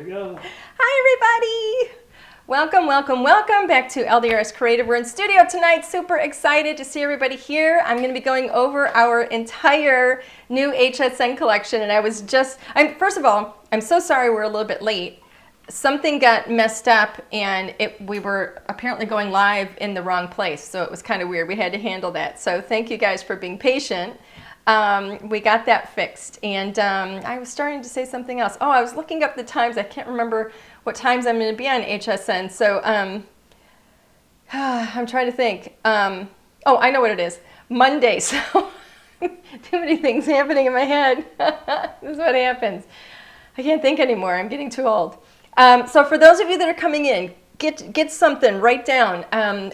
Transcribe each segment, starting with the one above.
we go. Hi, everybody. Welcome, welcome, welcome back to LDRS Creative. We're in studio tonight. Super excited to see everybody here. I'm going to be going over our entire new HSN collection. And first of all, I'm so sorry we're a little bit late. Something got messed up and we were apparently going live in the wrong place. So it was kind of weird. We had to handle that. So thank you guys for being patient. We got that fixed. And I was starting to say something else. Oh, I was looking up the times. I can't remember what times I'm going to be on HSN. So I'm trying to think. Oh, I know what it is. Monday. So too many things happening in my head. This is what happens. I can't think anymore. I'm getting too old. So for those of you that are coming in, get something, write down.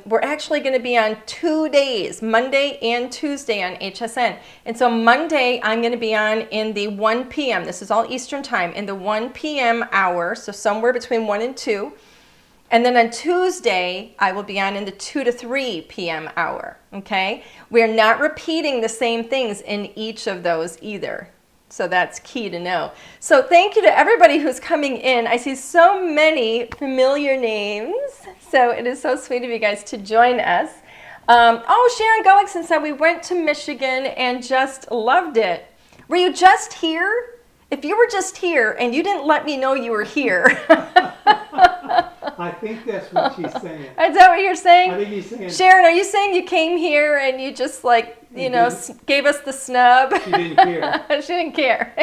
We're actually going to be on 2 days, Monday and Tuesday on HSN. And so Monday, I'm going to be on in the 1 p.m. This is all Eastern time, in the 1 p.m. hour, so somewhere between 1 and 2. And then on Tuesday, I will be on in the 2 to 3 p.m. hour, okay? We're not repeating the same things in each of those either. So that's key to know. So thank you to everybody who's coming in. I see so many familiar names. So it is so sweet of you guys to join us. Oh, Sharon Gullickson said we went to Michigan and just loved it. Were you just here? If you were just here and you didn't let me know you were here. I think that's what she's saying. Is that what you're saying? I think he's saying. Sharon, are you saying you came here and you just like, you know, gave us the snub? She didn't care. She didn't care.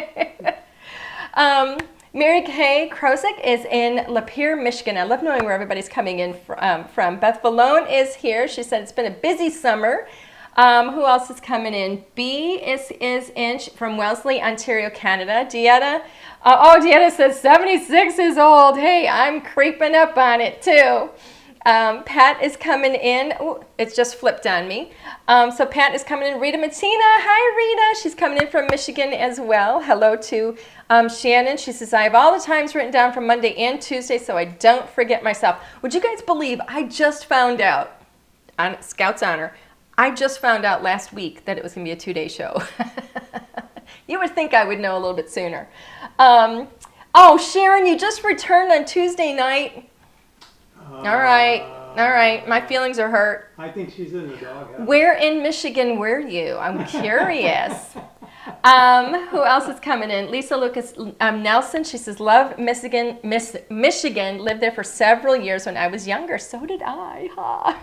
Mary Kay Krosick is in Lapeer, Michigan. I love knowing where everybody's coming in from. Beth Vallone is here. She said it's been a busy summer. Who else is coming in? B is in from Wellesley, Ontario, Canada. Dieta. Dieta says 76 is old. Hey, I'm creeping up on it too. Pat is coming in. Ooh, it's just flipped on me. So Pat is coming in. Rita Matina. Hi, Rita. She's coming in from Michigan as well. Hello to Shannon. She says, I have all the times written down for Monday and Tuesday so I don't forget myself. Would you guys believe I just found out, on Scout's Honor, I just found out last week that it was going to be a 2-day show. You would think I would know a little bit sooner. Oh, Sharon, you just returned on Tuesday night. All right. My feelings are hurt. I think she's in the doghouse. Where in Michigan were you? I'm curious. Who else is coming in? Lisa Lucas Nelson. She says, love Michigan. Lived there for several years when I was younger. So did I. Hi.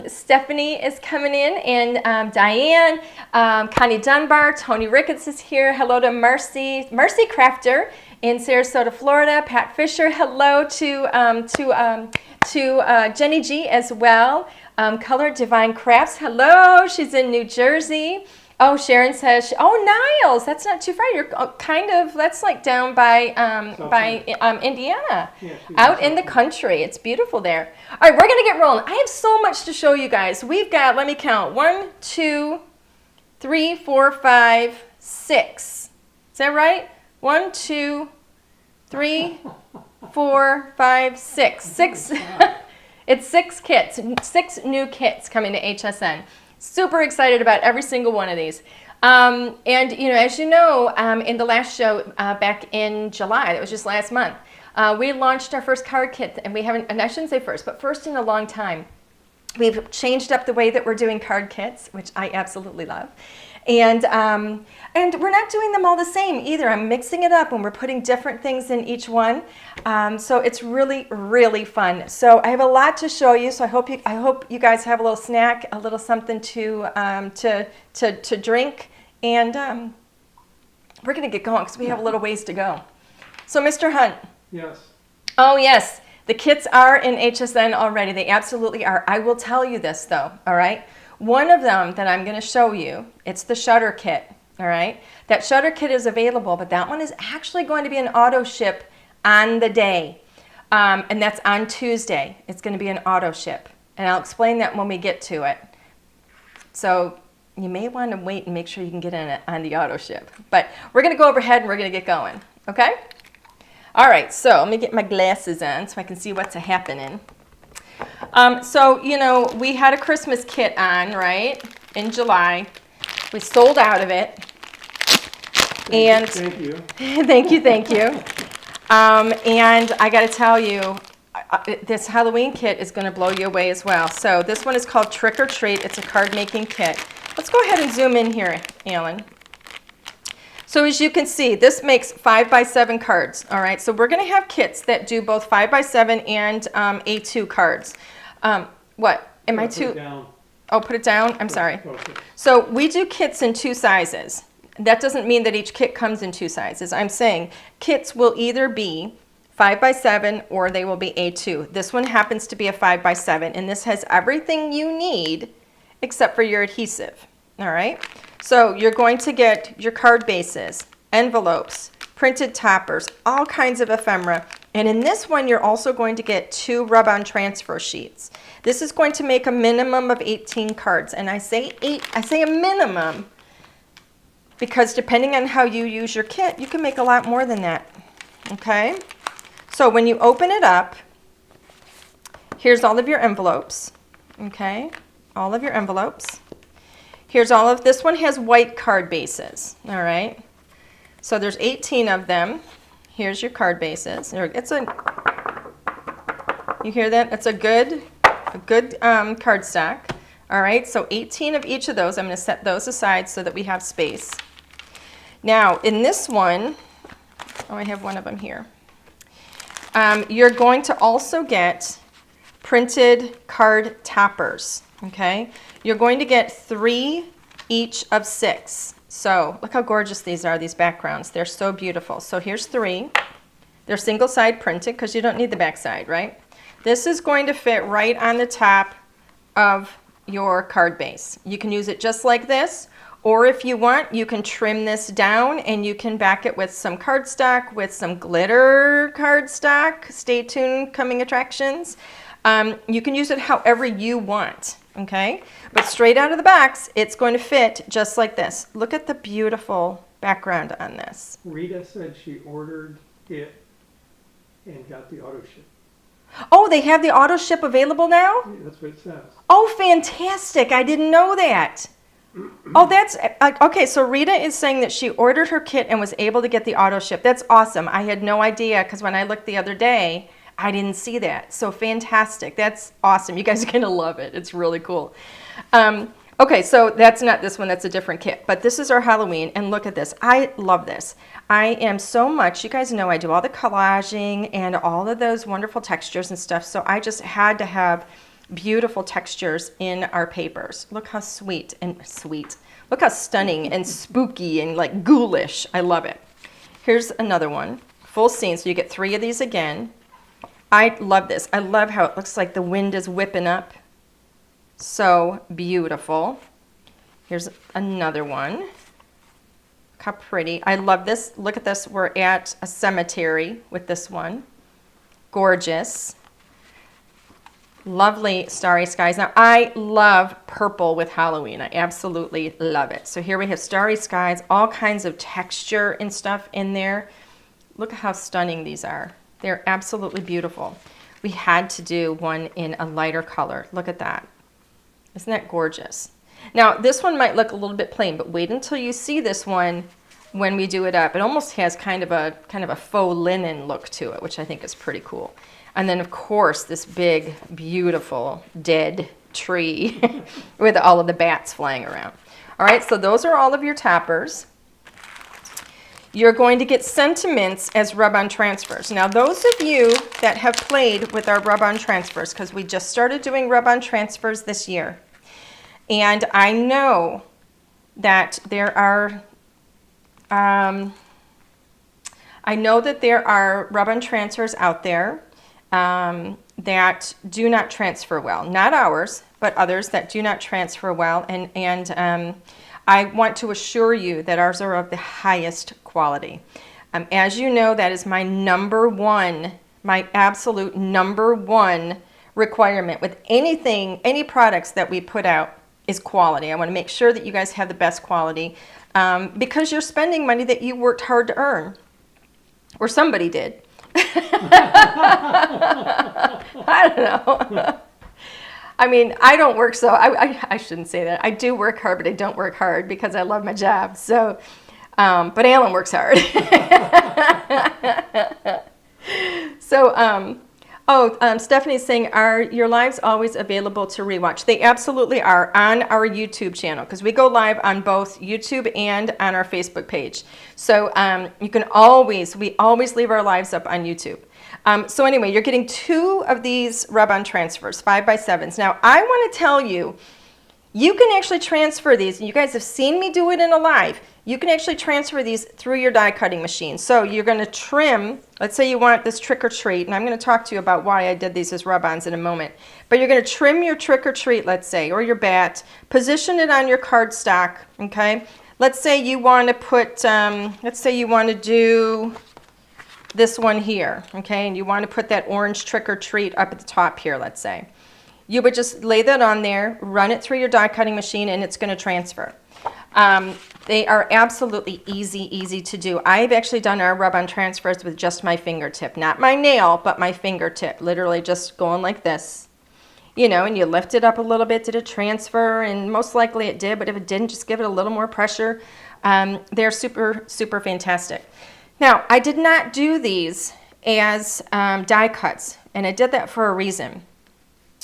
Stephanie is coming in, and Diane, Connie Dunbar, Tony Ricketts is here. Hello to Mercy Crafter in Sarasota, Florida. Pat Fisher. Hello to Jenny G as well. Color Divine Crafts. Hello. She's in New Jersey. Oh, Sharon says, Niles, that's not too far. You're that's like down by Indiana, yeah, out in the country. It's beautiful there. All right, we're going to get rolling. I have so much to show you guys. We've got, let me count, 1, 2, 3, 4, 5, 6. Is that right? 1, 2, 3, 4, 5, 6. 6. It's 6 kits, 6 new kits coming to HSN. Super excited about every single one of these. And, you know, as you know, in the last show back in July, that was just last month, we launched our first card kit, and we haven't, and I shouldn't say first, but first in a long time. We've changed up the way that we're doing card kits, which I absolutely love. And we're not doing them all the same either. I'm mixing it up, and we're putting different things in each one. So it's really, really fun. So I have a lot to show you. So I hope you guys have a little snack, a little something to drink, and we're gonna get going because we have a little ways to go. So Mr. Hunt. Yes. Oh yes, the kits are in HSN already. They absolutely are. I will tell you this though. All right. One of them that I'm going to show you, it's the shutter kit, all right? That shutter kit is available, but that one is actually going to be an auto ship on the day, and that's on Tuesday. It's going to be an auto ship, and I'll explain that when we get to it. So you may want to wait and make sure you can get in it on the auto ship, but we're going to go overhead and we're going to get going, okay? All right, so let me get my glasses on so I can see what's happening. So, you know, we had a Christmas kit on, right, in July. We sold out of it. And Thank you. thank you. And I got to tell you, this Halloween kit is going to blow you away as well. So this one is called Trick or Treat. It's a card making kit. Let's go ahead and zoom in here, Alan. So as you can see, this makes 5x7 cards. All right, so we're going to have kits that do both 5x7 and A2 cards. What? Am I too? Put it down. Oh, put it down? I'm sorry. Okay. So we do kits in 2 sizes. That doesn't mean that each kit comes in 2 sizes. I'm saying kits will either be 5x7 or they will be A2. This one happens to be a 5x7, and this has everything you need except for your adhesive. All right? So you're going to get your card bases, envelopes, printed toppers, all kinds of ephemera. And in this one, you're also going to get 2 rub-on transfer sheets. This is going to make a minimum of 18 cards. And I say a minimum because depending on how you use your kit, you can make a lot more than that. Okay? So when you open it up, here's all of your envelopes. Okay? All of your envelopes. Here's all of, this one has white card bases. All right? So there's 18 of them. Here's your card bases. It's a, you hear that? It's a good card stack. All right, so 18 of each of those. I'm going to set those aside so that we have space. Now, in this one, oh, I have one of them here. You're going to also get printed card toppers, okay? You're going to get 3 each of 6. So look how gorgeous these are, these backgrounds. They're so beautiful. So here's 3. They're single side printed because you don't need the back side, right? This is going to fit right on the top of your card base. You can use it just like this, or if you want, you can trim this down and you can back it with some cardstock, with some glitter cardstock. Stay tuned, coming attractions. You can use it however you want. Okay, but straight out of the box, it's going to fit just like this. Look at the beautiful background on this. Rita said she ordered it and got the auto ship. Oh, they have the auto ship available now? Yeah, that's what it says. Oh, fantastic. I didn't know that. Oh, that's, okay, so Rita is saying that she ordered her kit and was able to get the auto ship. That's awesome. I had no idea because when I looked the other day, I didn't see that. So fantastic. That's awesome. You guys are going to love it. It's really cool. Okay, so that's not this one. That's a different kit. But this is our Halloween. And look at this. I love this. I am so much, you guys know I do all the collaging and all of those wonderful textures and stuff. So I just had to have beautiful textures in our papers. Look how sweet. Look how stunning and spooky and like ghoulish. I love it. Here's another one. Full scene. So you get 3 of these again. I love this. I love how it looks like the wind is whipping up. So beautiful. Here's another one. Look how pretty. I love this. Look at this. We're at a cemetery with this one. Gorgeous. Lovely starry skies. Now, I love purple with Halloween. I absolutely love it. So here we have starry skies, all kinds of texture and stuff in there. Look at how stunning these are. They're absolutely beautiful. We had to do one in a lighter color. Look at that. Isn't that gorgeous? Now, this one might look a little bit plain, but wait until you see this one when we do it up. It almost has kind of a faux linen look to it, which I think is pretty cool. And then, of course, this big, beautiful, dead tree with all of the bats flying around. All right, so those are all of your toppers. You're going to get sentiments as rub-on transfers. Now, those of you that have played with our rub-on transfers, because we just started doing rub-on transfers this year, and I know that there are rub-on transfers out there that do not transfer well. Not ours, but others that do not transfer well. And I want to assure you that ours are of the highest quality. As you know, that is my number one, my absolute number one requirement with anything, any products that we put out is quality. I want to make sure that you guys have the best quality because you're spending money that you worked hard to earn, or somebody did. I don't know. I mean, I don't work, so I shouldn't say that. I do work hard, but I don't work hard because I love my job. So But Alan works hard. So, Stephanie's saying, are your lives always available to rewatch? They absolutely are on our YouTube channel, because we go live on both YouTube and on our Facebook page. So you can we always leave our lives up on YouTube. So anyway, you're getting 2 of these rub-on transfers, 5x7s. Now, I want to tell you, you can actually transfer these, and you guys have seen me do it in a live. You can actually transfer these through your die cutting machine. So you're going to trim, let's say you want this trick or treat, and I'm going to talk to you about why I did these as rub-ons in a moment. But you're going to trim your trick or treat, let's say, or your bat, position it on your cardstock, okay? Let's say you want to put, let's say you want to do this one here, okay? And you want to put that orange trick or treat up at the top here, let's say. You would just lay that on there, run it through your die cutting machine, and it's going to transfer. They are absolutely easy to do. I've actually done our rub-on transfers with just my fingertip, not my nail, but my fingertip, literally just going like this, you know, and you lift it up a little bit. Did it transfer? And most likely it did, but if it didn't, just give it a little more pressure. They're super fantastic. Now, I did not do these as die cuts, and I did that for a reason.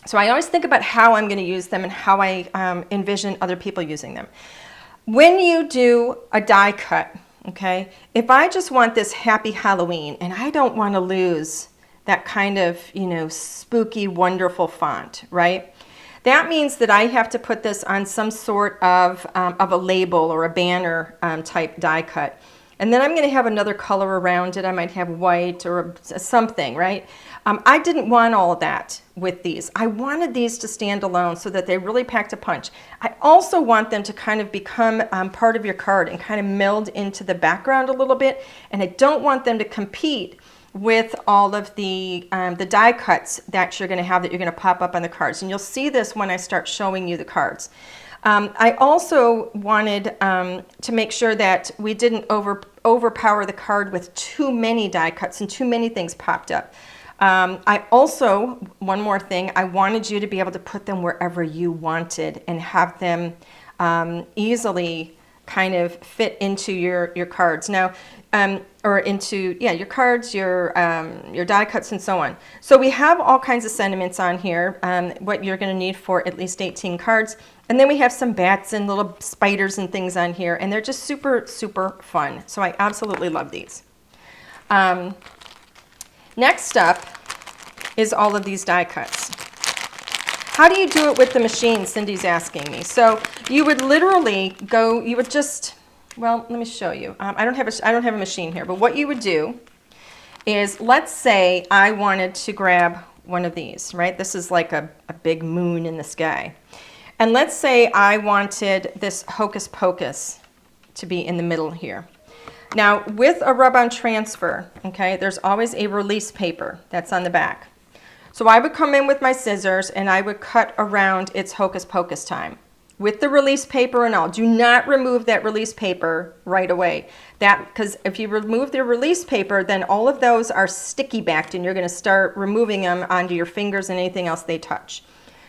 So I always think about how I'm going to use them and how I envision other people using them. When you do a die cut, okay, if I just want this Happy Halloween and I don't want to lose that kind of, you know, spooky, wonderful font, right? That means that I have to put this on some sort of a label or a banner type die cut. And then I'm going to have another color around it. I might have white or something, right? I didn't want all of that with these. I wanted these to stand alone so that they really packed a punch. I also want them to kind of become part of your card and kind of meld into the background a little bit. And I don't want them to compete with all of the die cuts that you're going to have that you're going to pop up on the cards. And you'll see this when I start showing you the cards. I also wanted to make sure that we didn't overpower the card with too many die cuts and too many things popped up. I also, one more thing, I wanted you to be able to put them wherever you wanted and have them easily kind of fit into your cards. Now, or into, yeah, your cards, your die cuts and so on. So we have all kinds of sentiments on here, what you're going to need for at least 18 cards. And then we have some bats and little spiders and things on here, and they're just super fun. So I absolutely love these. Next up is all of these die cuts. How do you do it with the machine? Cindy's asking me. So you would literally go, you would just, well, let me show you. I don't have a machine here, but what you would do is, let's say I wanted to grab one of these, right? This is like a big moon in the sky. And let's say I wanted this Hocus Pocus to be in the middle here. Now, with a rub-on transfer, okay, there's always a release paper that's on the back. So I would come in with my scissors and I would cut around its Hocus Pocus time. With the release paper and all, do not remove that release paper right away. Because if you remove the release paper, then all of those are sticky backed and you're going to start removing them onto your fingers and anything else they touch.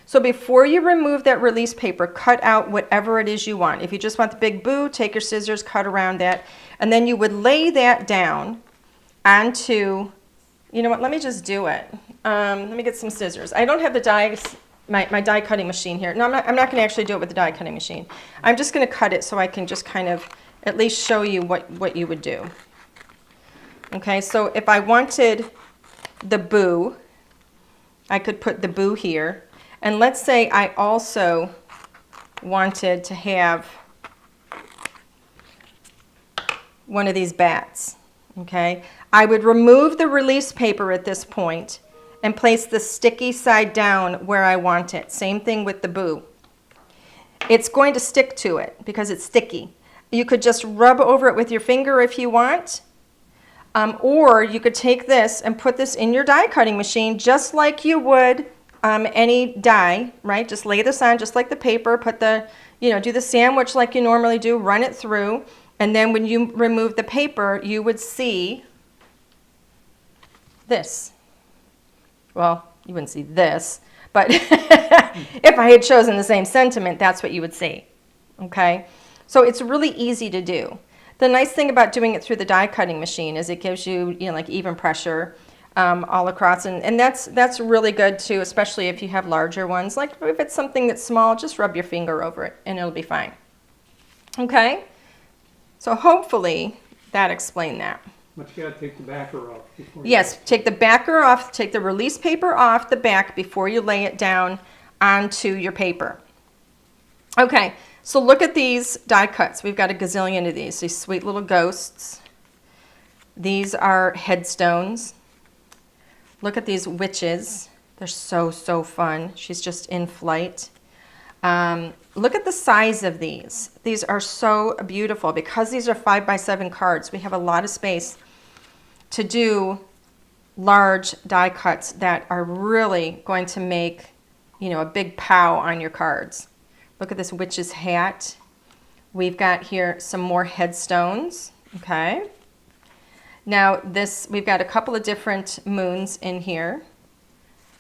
So before you remove that release paper, cut out whatever it is you want. If you just want the big boo, take your scissors, cut around that, and then you would lay that down onto, you know what, let me just do it. Let me get some scissors. I don't have the dies, my die cutting machine here. No, I'm not going to actually do it with the die cutting machine. I'm just going to cut it so I can just kind of at least show you what you would do. Okay, so if I wanted the boo, I could put the boo here. And let's say I also wanted to have one of these bats, okay? I would remove the release paper at this point and place the sticky side down where I want it. Same thing with the boo. It's going to stick to it because it's sticky. You could just rub over it with your finger if you want, or you could take this and put this in your die cutting machine just like you would any die, right? Just lay this on just like the paper, put the, do the sandwich like you normally do, run it through, and then when you remove the paper, you would see this. Well, you wouldn't see this, but if I had chosen the same sentiment, that's what you would see, okay? So it's really easy to do. The nice thing about doing it through the die cutting machine is it gives you, like even pressure all across. And that's really good too, especially if you have larger ones. Like if it's something that's small, just rub your finger over it and it'll be fine. Okay? So hopefully that explained that. But you gotta take the backer off before you. Yes, take the backer off, take the release paper off the back before you lay it down onto your paper. Okay, so look at these die cuts. We've got a gazillion of these sweet little ghosts. These are headstones. Look at these witches. They're so fun. She's just in flight. Look at the size of these. These are so beautiful. Because these are 5x7 cards, we have a lot of space to do large die cuts that are really going to make, a big pow on your cards. Look at this witch's hat. We've got here some more headstones, okay? Now we've got a couple of different moons in here.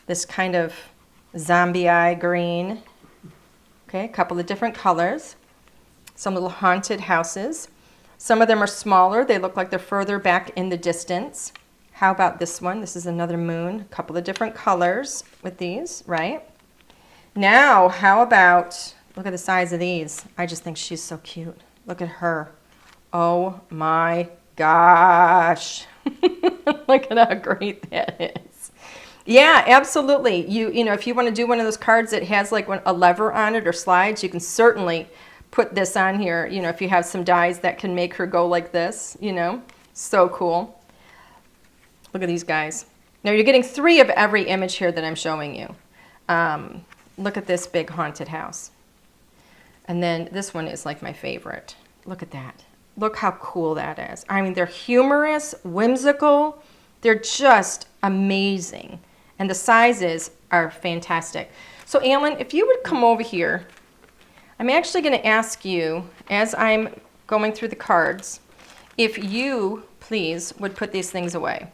This kind of zombie eye green. Okay, a couple of different colors. Some little haunted houses. Some of them are smaller. They look like they're further back in the distance. How about this one? This is another moon. A couple of different colors with these, right? Now, how about, look at the size of these. I just think she's so cute. Look at her. Oh my gosh. Look at how great that is. Yeah, absolutely. If you want to do one of those cards that has like a lever on it or slides, you can certainly put this on here. If you have some dies that can make her go like this, so cool. Look at these guys. Now you're getting 3 of every image here that I'm showing you. Look at this big haunted house. And then this one is like my favorite. Look at that. Look how cool that is. I mean, they're humorous, whimsical. They're just amazing. And the sizes are fantastic. So Alan, if you would come over here, I'm actually going to ask you, as I'm going through the cards, if you, please, would put these things away.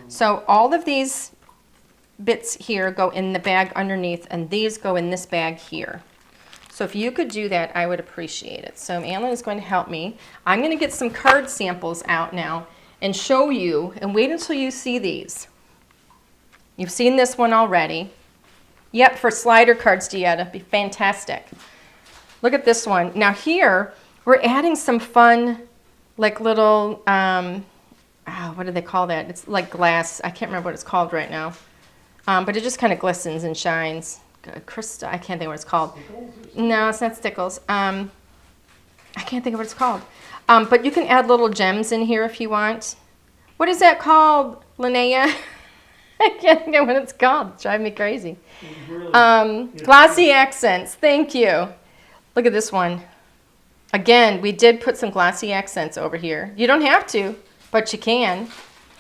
So all of these bits here go in the bag underneath, and these go in this bag here. So if you could do that, I would appreciate it. So Alan is going to help me. I'm going to get some card samples out now and show you, and wait until you see these. You've seen this one already. Yep, for slider cards, Dieta, be fantastic. Look at this one. Now here, we're adding some fun, like little, what do they call that? It's like glass. I can't remember what it's called right now. But it just kind of glistens and shines. Krista, I can't think of what it's called. No, it's not stickles. I can't think of what it's called. But you can add little gems in here if you want. What is that called, Linnea? I can't think of what it's called. It's driving me crazy. Glossy accents. Thank you. Look at this one. Again, we did put some glossy accents over here. You don't have to, but you can.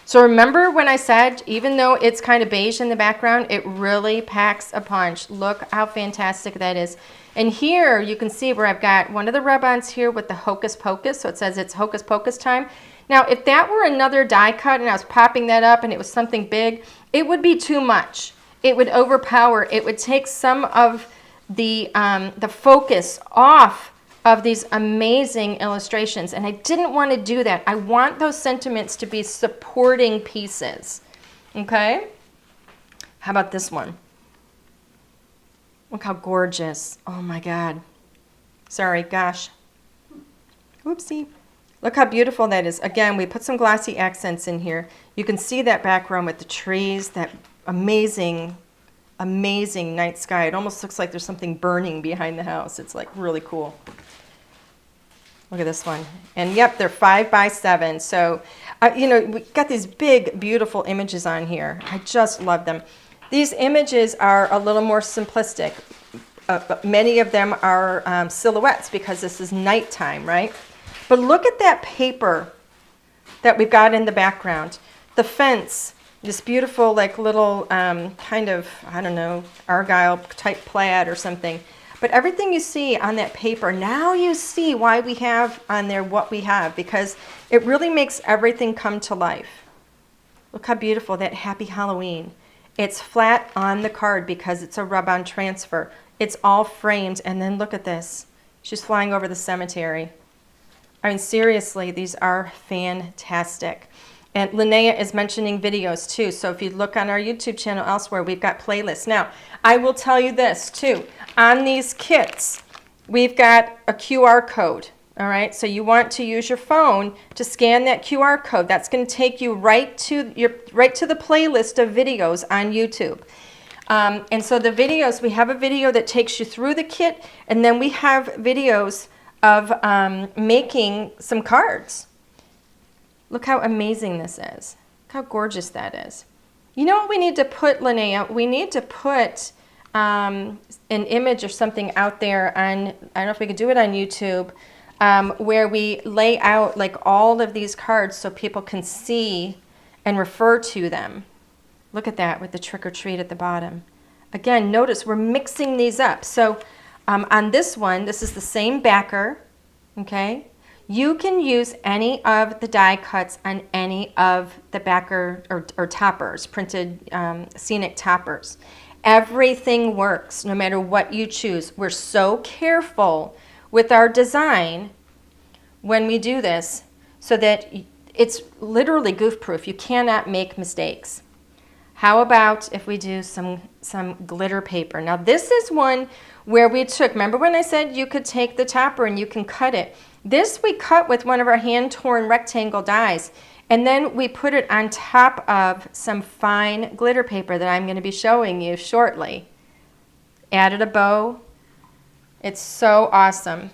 So remember when I said, even though it's kind of beige in the background, it really packs a punch. Look how fantastic that is. And here you can see where I've got one of the rub-ons here with the Hocus Pocus. So it says it's Hocus Pocus time. Now, if that were another die cut and I was popping that up and it was something big, it would be too much. It would overpower. It would take some of the focus off of these amazing illustrations, and I didn't want to do that. I want those sentiments to be supporting pieces. Okay? How about this one? Look how gorgeous. Oh my God. Sorry, gosh. Whoopsie. Look how beautiful that is. Again, we put some glossy accents in here. You can see that background with the trees, that amazing, amazing night sky. It almost looks like there's something burning behind the house. It's like really cool. Look at this one. And yep, they're 5x7. So, we got these big, beautiful images on here. I just love them. These images are a little more simplistic. But many of them are silhouettes because this is nighttime, right? But look at that paper that we've got in the background. The fence, this beautiful, like little kind of, I don't know, argyle type plaid or something. But everything you see on that paper, now you see why we have on there what we have, because it really makes everything come to life. Look how beautiful that Happy Halloween. It's flat on the card because it's a rub-on transfer. It's all framed, and then look at this. She's flying over the cemetery. I mean, seriously, these are fantastic. And Linnea is mentioning videos too. So if you look on our YouTube channel elsewhere, we've got playlists. Now, I will tell you this too. On these kits, we've got a QR code. All right, so you want to use your phone to scan that QR code. That's going to take you right to the playlist of videos on YouTube. And so the videos, we have a video that takes you through the kit, and then we have videos of making some cards. Look how amazing this is. Look how gorgeous that is. You know what we need to put, Linnea? We need to put an image or something out there on, I don't know if we could do it on YouTube, where we lay out like all of these cards so people can see and refer to them. Look at that with the trick or treat at the bottom. Again, notice we're mixing these up. So on this one, this is the same backer, okay? You can use any of the die cuts on any of the backer or toppers, printed scenic toppers. Everything works no matter what you choose. We're so careful with our design when we do this so that it's literally goof-proof. You cannot make mistakes. How about if we do some glitter paper? Now this is one where we took, remember when I said you could take the topper and you can cut it? This we cut with one of our hand-torn rectangle dies, and then we put it on top of some fine glitter paper that I'm going to be showing you shortly. Added a bow. It's so awesome.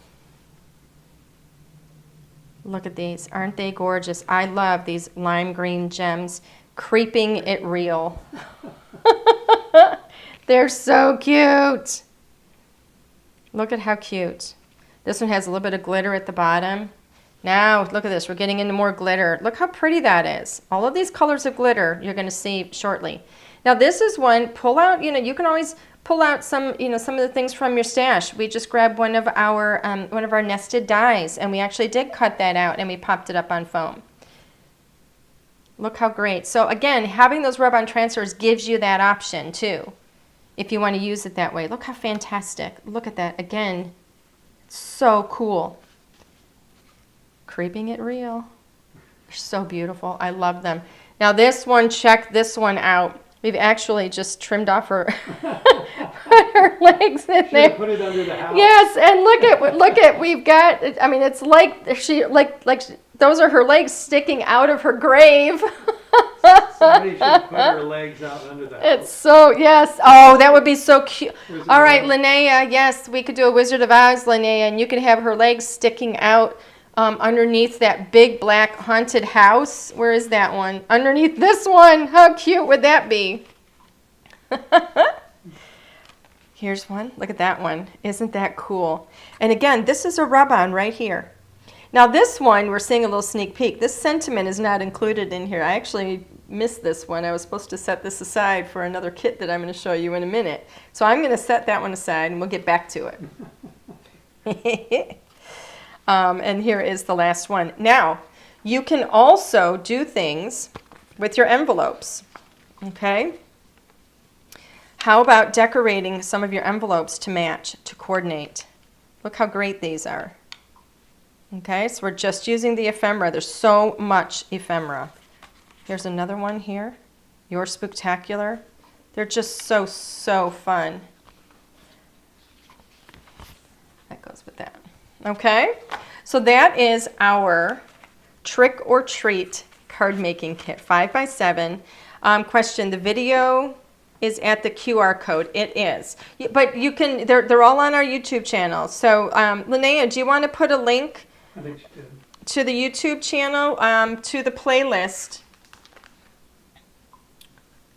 Look at these. Aren't they gorgeous? I love these lime green gems. Creeping it real. They're so cute. Look at how cute. This one has a little bit of glitter at the bottom. Now, look at this. We're getting into more glitter. Look how pretty that is. All of these colors of glitter you're going to see shortly. Now, this is one, pull out, you can always pull out some of the things from your stash. We just grabbed one of our nested dies, and we actually did cut that out, and we popped it up on foam. Look how great. So again, having those rub-on transfers gives you that option too, if you want to use it that way. Look how fantastic. Look at that. Again, so cool. Creeping it real. They're so beautiful. I love them. Now this one, check this one out. We've actually just trimmed off her, her legs in there. Put it under the house. Yes, and look at we've got. I mean, it's like those are her legs sticking out of her grave. Somebody should put her legs out under the house. It's so, yes. Oh, that would be so cute. All right, Linnea, yes, we could do a Wizard of Oz, Linnea, and you could have her legs sticking out underneath that big black haunted house. Where is that one? Underneath this one. How cute would that be? Here's one. Look at that one. Isn't that cool? And again, this is a rub-on right here. Now this one, we're seeing a little sneak peek. This sentiment is not included in here. I actually missed this one. I was supposed to set this aside for another kit that I'm going to show you in a minute. So I'm going to set that one aside and we'll get back to it. And here is the last one. Now, you can also do things with your envelopes, okay? How about decorating some of your envelopes to match, to coordinate? Look how great these are. Okay, so we're just using the ephemera. There's so much ephemera. Here's another one here. Your Spooktacular. They're just so, so fun. That goes with that. Okay, so that is our trick or treat card making kit, 5x7. Question, the video is at the QR code. It is. But you can, they're all on our YouTube channel. So Linnea, do you want to put a link I think she did. to the YouTube channel, to the playlist?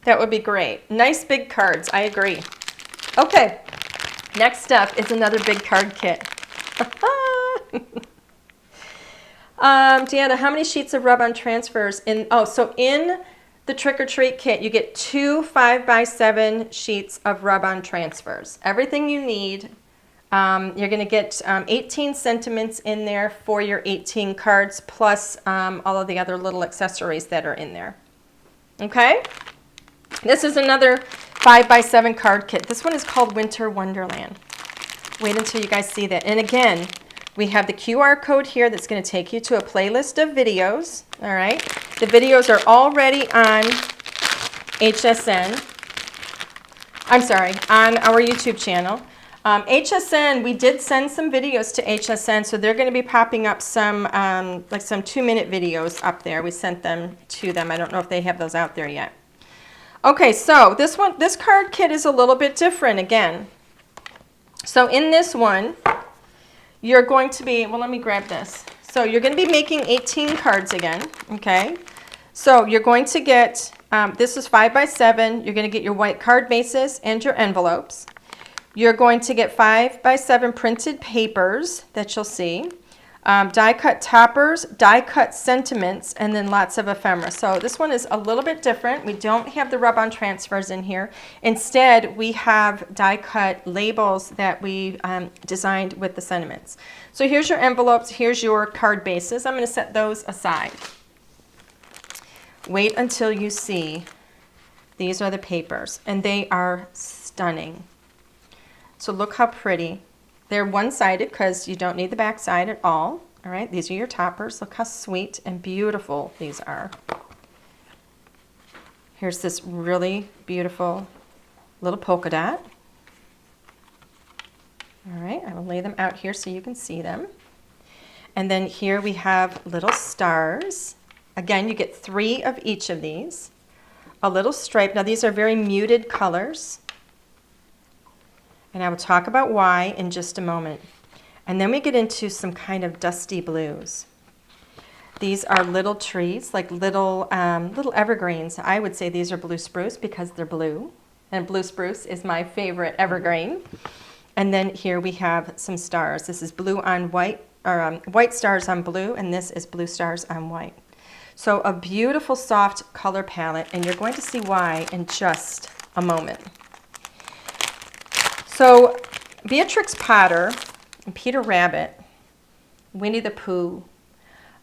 That would be great. Nice big cards, I agree. Okay, next up is another big card kit. Deanna, how many sheets of rub-on transfers in, so in the trick or treat kit, you get 2 5x7 sheets of rub-on transfers. Everything you need. You're going to get 18 sentiments in there for your 18 cards, plus all of the other little accessories that are in there. Okay? This is another 5x7 card kit. This one is called Winter Wonderland. Wait until you guys see that. And again, We have the QR code here that's going to take you to a playlist of videos. All right. The videos are already on HSN. I'm sorry, on our YouTube channel. HSN, we did send some videos to HSN, so they're going to be popping up some like some 2-minute videos up there. We sent them to them. I don't know if they have those out there yet. Okay, so this card kit is a little bit different again. So in this one, you're going to be, well, let me grab this. So you're going to be making 18 cards again, okay? So you're going to get, this is 5 by 7. You're going to get your white card bases and your envelopes. You're going to get 5 by 7 printed papers that you'll see, die-cut toppers, die-cut sentiments, and then lots of ephemera. So this one is a little bit different. We don't have the rub-on transfers in here. Instead, we have die-cut labels that we designed with the sentiments. So here's your envelopes. Here's your card bases. I'm going to set those aside. Wait until you see. These are the papers, and they are stunning. So look how pretty. They're one-sided because you don't need the back side at all. All right, these are your toppers. Look how sweet and beautiful these are. Here's this really beautiful little polka dot. All right, I will lay them out here so you can see them. And then here we have little stars. Again, you get 3 of each of these. A little stripe. Now these are very muted colors. And I will talk about why in just a moment. And then we get into some kind of dusty blues. These are little trees, like little evergreens. I would say these are blue spruce because they're blue. And blue spruce is my favorite evergreen. And then here we have some stars. This is blue on white, or white stars on blue, and this is blue stars on white. So a beautiful soft color palette, and you're going to see why in just a moment. So Beatrix Potter and Peter Rabbit, Winnie the Pooh,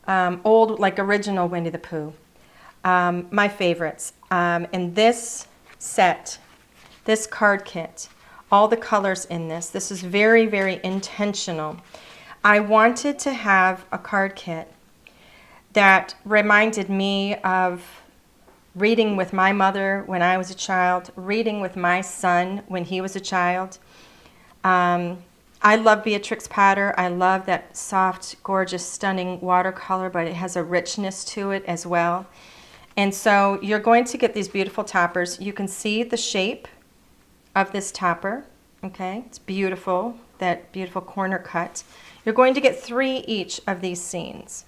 old, like original Winnie the Pooh, my favorites. And this set, this card kit, all the colors in this is very, very intentional. I wanted to have a card kit that reminded me of reading with my mother when I was a child, reading with my son when he was a child. I love Beatrix Potter. I love that soft, gorgeous, stunning watercolor, but it has a richness to it as well. And so you're going to get these beautiful toppers. You can see the shape of this topper, okay? It's beautiful, that beautiful corner cut. You're going to get 3 each of these scenes.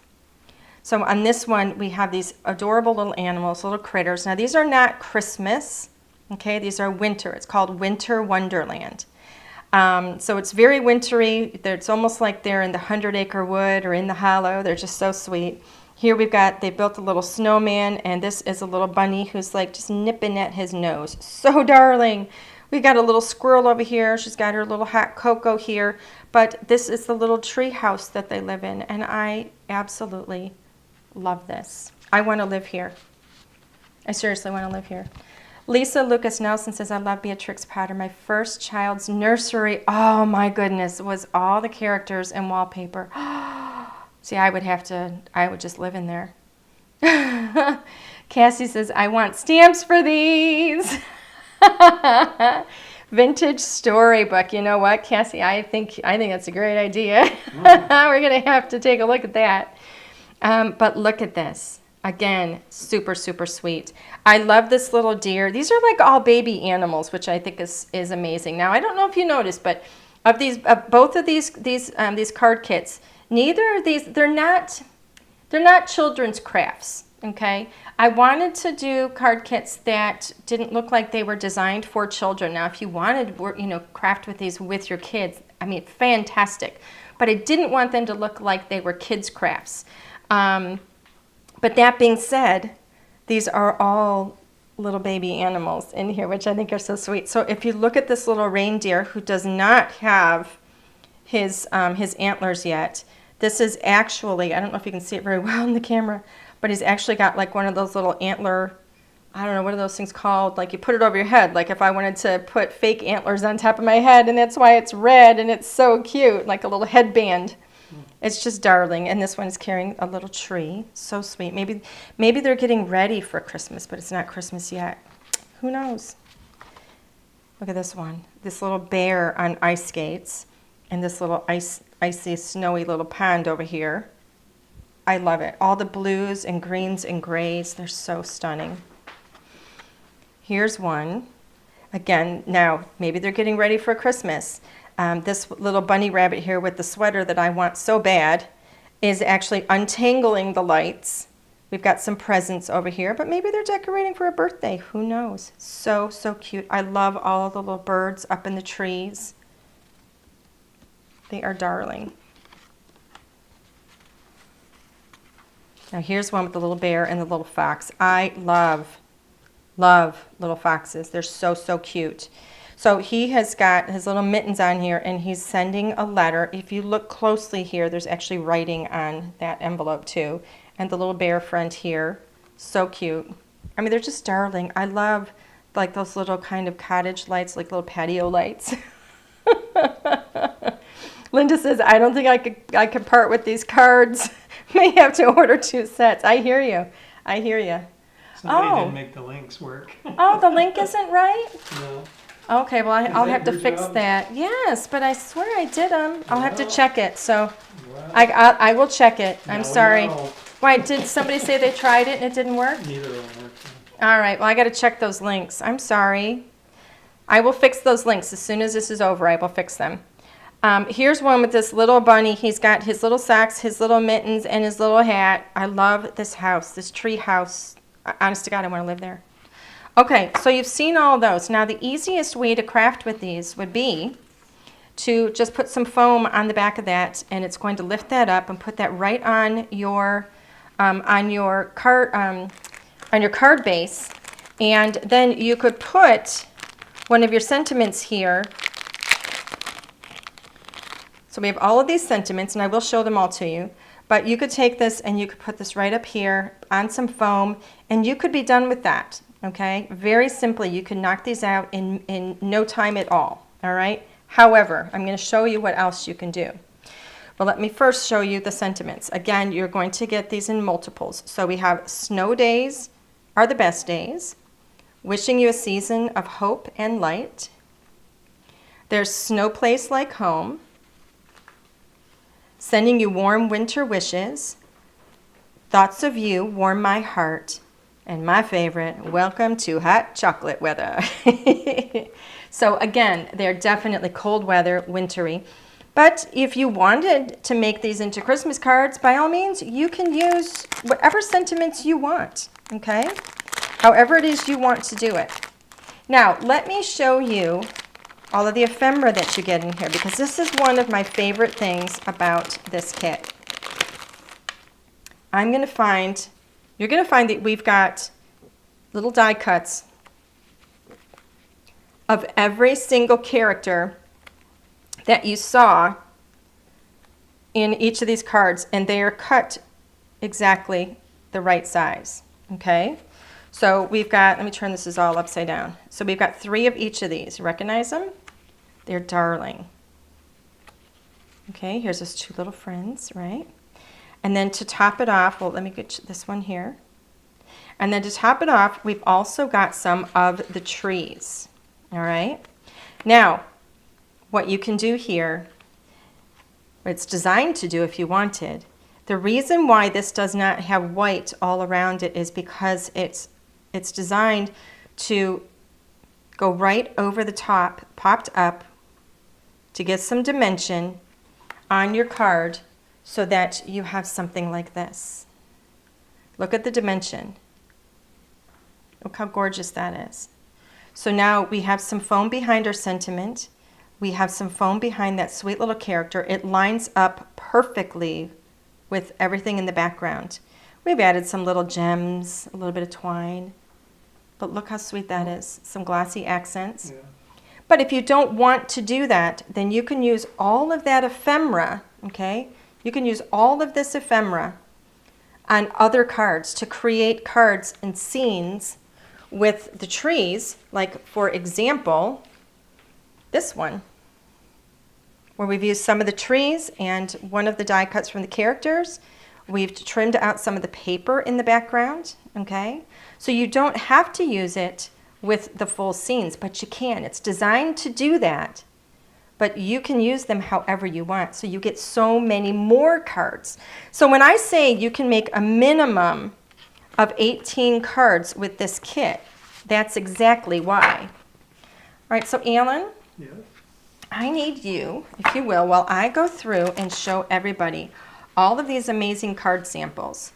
So on this one, we have these adorable little animals, little critters. Now these are not Christmas, okay? These are winter. It's called Winter Wonderland. So it's very wintry. It's almost like they're in the 100-acre wood or in the hollow. They're just so sweet. Here we've got, they built a little snowman, and this is a little bunny who's like just nipping at his nose. So darling. We got a little squirrel over here. She's got her little hot cocoa here. But this is the little tree house that they live in, and I absolutely love this. I want to live here. I seriously want to live here. Lisa Lucas Nelson says, I love Beatrix Potter. My first child's nursery, oh my goodness, was all the characters and wallpaper. See, I would just live in there. Cassie says, I want stamps for these. Vintage storybook. You know what, Cassie? I think that's a great idea. We're going to have to take a look at that. But look at this. Again, super, super sweet. I love this little deer. These are like all baby animals, which I think is amazing. Now, I don't know if you noticed, but of these, both of these card kits, neither of these, they're not children's crafts. Okay, I wanted to do card kits that didn't look like they were designed for children. Now, if you wanted, craft with these with your kids, I mean, fantastic. But I didn't want them to look like they were kids' crafts. But that being said, these are all little baby animals in here, which I think are so sweet. So if you look at this little reindeer who does not have his antlers yet, this is actually, I don't know if you can see it very well in the camera, but he's actually got like one of those little antler, I don't know, what are those things called? Like you put it over your head, like if I wanted to put fake antlers on top of my head, and that's why it's red and it's so cute, like a little headband. It's just darling. And this one's carrying a little tree. So sweet. Maybe they're getting ready for Christmas, but it's not Christmas yet. Who knows? Look at this one. This little bear on ice skates and this little icy, snowy little pond over here. I love it. All the blues and greens and grays. They're so stunning. Here's one. Again, now, maybe they're getting ready for Christmas. This little bunny rabbit here with the sweater that I want so bad is actually untangling the lights. We've got some presents over here, but maybe they're decorating for a birthday. Who knows? So, so cute. I love all the little birds up in the trees. They are darling. Now here's one with the little bear and the little fox. I love little foxes. They're so, so cute. So he has got his little mittens on here and he's sending a letter. If you look closely here, there's actually writing on that envelope too. And the little bear friend here, so cute. I mean, they're just darling. I love like those little kind of cottage lights, like little patio lights. Linda says, I don't think I could part with these cards. May have to order 2 sets. I hear you. I hear you. Somebody didn't make the links work. Oh, the link isn't right? No. Okay, well, I'll that have to your fix job? that. Yes, but I swear I did them. I'll have to Well. check it. So Well, I will check it. now I'm we sorry. know. Why, did somebody say they tried it and it didn't work? Neither of them worked. All right, well, I got to check those links. I'm sorry. I will fix those links. As soon as this is over, I will fix them. Here's one with this little bunny. He's got his little socks, his little mittens, and his little hat. I love this house, this tree house. Honest to God, I want to live there. Okay, so you've seen all of those. Now, the easiest way to craft with these would be to just put some foam on the back of that, and it's going to lift that up and put that right on your card base, and then you could put one of your sentiments here. So we have all of these sentiments, and I will show them all to you. But you could take this and you could put this right up here on some foam, and you could be done with that, okay? Very simply, you can knock these out in no time at all right? However, I'm going to show you what else you can do. Well, let me first show you the sentiments. Again, you're going to get these in multiples. So we have snow days are the best days, wishing you a season of hope and light. There's snow place like home, sending you warm winter wishes, thoughts of you warm my heart, and my favorite, welcome to hot chocolate weather. So again, they're definitely cold weather, wintry. But if you wanted to make these into Christmas cards, by all means, you can use whatever sentiments you want, okay? However it is you want to do it. Now, let me show you all of the ephemera that you get in here, because this is one of my favorite things about this kit. You're going to find that we've got little die cuts of every single character that you saw in each of these cards, and they are cut exactly the right size, okay? So we've got, let me turn this all upside down. So we've got 3 of each of these. Recognize them? They're darling. Okay, here's those 2 little friends, right? And then to top it off, well, let me get this one here. And then to top it off, we've also got some of the trees, all right? Now, what you can do here, what it's designed to do if you wanted, the reason why this does not have white all around it is because it's designed to go right over the top, popped up, to get some dimension on your card so that you have something like this. Look at the dimension. Look how gorgeous that is. So now we have some foam behind our sentiment. We have some foam behind that sweet little character. It lines up perfectly with everything in the background. We've added some little gems, a little bit of twine. But look how sweet that is. Some glossy accents. Yeah. But if you don't want to do that, then you can use all of that ephemera, okay? You can use all of this ephemera on other cards to create cards and scenes with the trees. Like, for example, this one. where we've used some of the trees and one of the die cuts from the characters. We've trimmed out some of the paper in the background, okay? So you don't have to use it with the full scenes, but you can. It's designed to do that, but you can use them however you want. So you get so many more cards. So when I say you can make a minimum of 18 cards with this kit, that's exactly why. All right, so Alan, Yes. I need you, if you will, while I go through and show everybody all of these amazing card samples.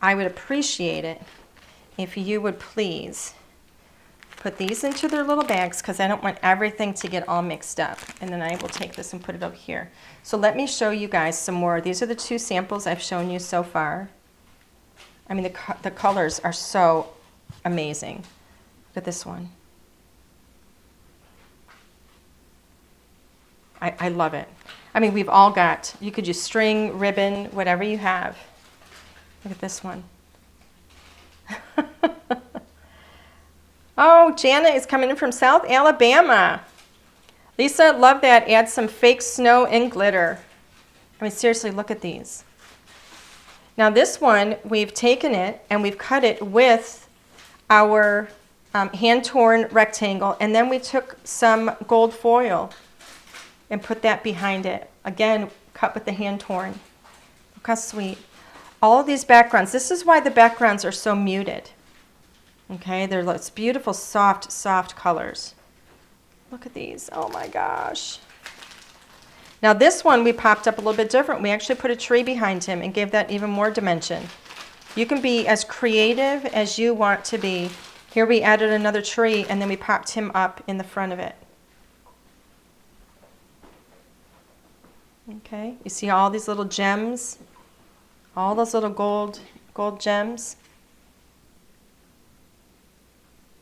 I would appreciate it if you would please put these into their little bags, because I don't want everything to get all mixed up. And then I will take this and put it over here. So let me show you guys some more. These are the 2 samples I've shown you so far. I mean, the colors are so amazing. Look at this one. I love it. I mean, we've all got, you could use string, ribbon, whatever you have. Look at this one. Oh, Jana is coming in from South Alabama. Lisa, love that. Add some fake snow and glitter. I mean, seriously, look at these. Now this one, we've taken it and we've cut it with our hand-torn rectangle, and then we took some gold foil and put that behind it. Again, cut with the hand-torn. Look how sweet. All of these backgrounds, this is why the backgrounds are so muted. Okay, they're those beautiful, soft, soft colors. Look at these. Oh my gosh. Now this one we popped up a little bit different. We actually put a tree behind him and gave that even more dimension. You can be as creative as you want to be. Here we added another tree and then we popped him up in the front of it. Okay, you see all these little gems, all those little gold gems.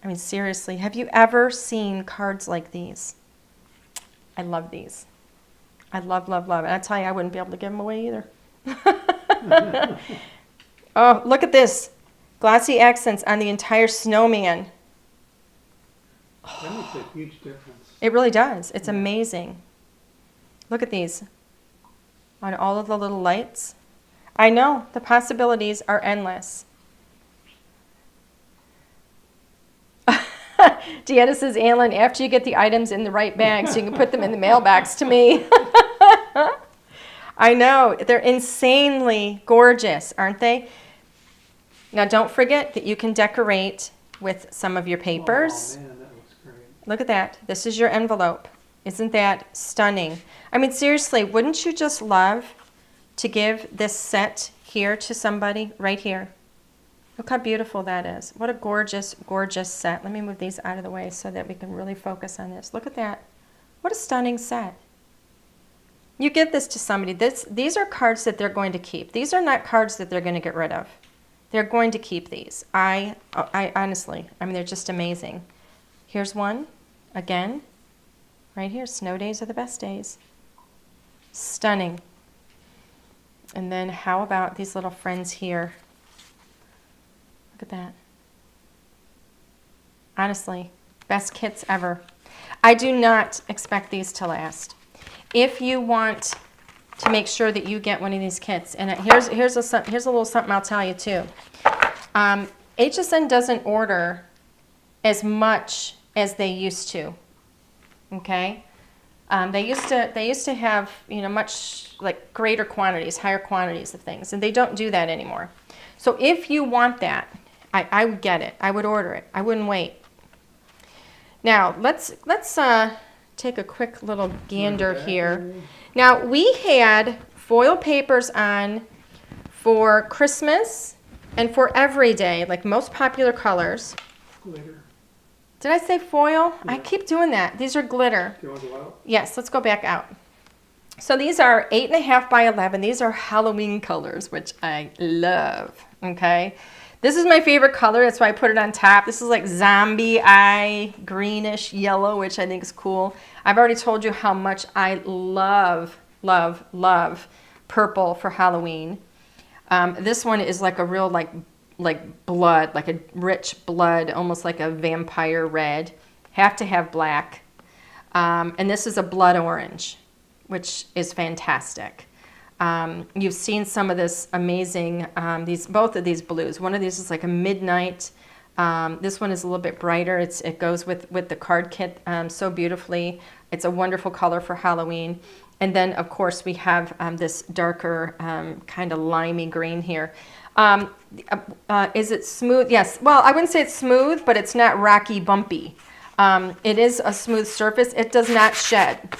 I mean, seriously, have you ever seen cards like these? I love these. I love, love, love. And I tell you, I wouldn't be able to give them away either. Oh, look at this. Glossy accents on the entire snowman. That makes a huge difference. It really does. It's amazing. Look at these. On all of the little lights. I know, the possibilities are endless. Deanna says, Alan, after you get the items in the right bag so you can put them in the mailbox to me. I know, they're insanely gorgeous, aren't they? Now don't forget that you can decorate with some of your papers. Oh man, that looks great. Look at that. This is your envelope. Isn't that stunning? I mean, seriously, wouldn't you just love to give this set here to somebody right here? Look how beautiful that is. What a gorgeous, gorgeous set. Let me move these out of the way so that we can really focus on this. Look at that. What a stunning set. You give this to somebody. These are cards that they're going to keep. These are not cards that they're going to get rid of. They're going to keep these. I honestly, I mean, they're just amazing. Here's one, again, right here. Snow days are the best days. Stunning. And then how about these little friends here? Look at that. Honestly, best kits ever. I do not expect these to last. If you want to make sure that you get one of these kits, and here's a little something I'll tell you too. HSN doesn't order as much as they used to. Okay, they used to have, you know, much like greater quantities, higher quantities of things, and they don't do that anymore. So if you want that, I would get it. I would order it. I wouldn't wait. Now let's take a quick little gander here. Now we had foil papers on for Christmas and for every day, like most popular colors. Glitter. Did I say foil? Yeah. I keep doing that. These are glitter. Do you want to go out? Yes, let's go back out. So these are 8.5 by 11. These are Halloween colors, which I love, okay? This is my favorite color. That's why I put it on top. This is like zombie eye, greenish yellow, which I think is cool. I've already told you how much I love, love, love purple for Halloween. This one is like a real like blood, like a rich blood, almost like a vampire red. Have to have black. And this is a blood orange. which is fantastic. You've seen some of this amazing, both of these blues. One of these is like a midnight. This one is a little bit brighter. It goes with the card kit so beautifully. It's a wonderful color for Halloween. And then, of course, we have this darker kind of limey green here. Is it smooth? Yes. Well, I wouldn't say it's smooth, but it's not rocky, bumpy. It is a smooth surface. It does not shed.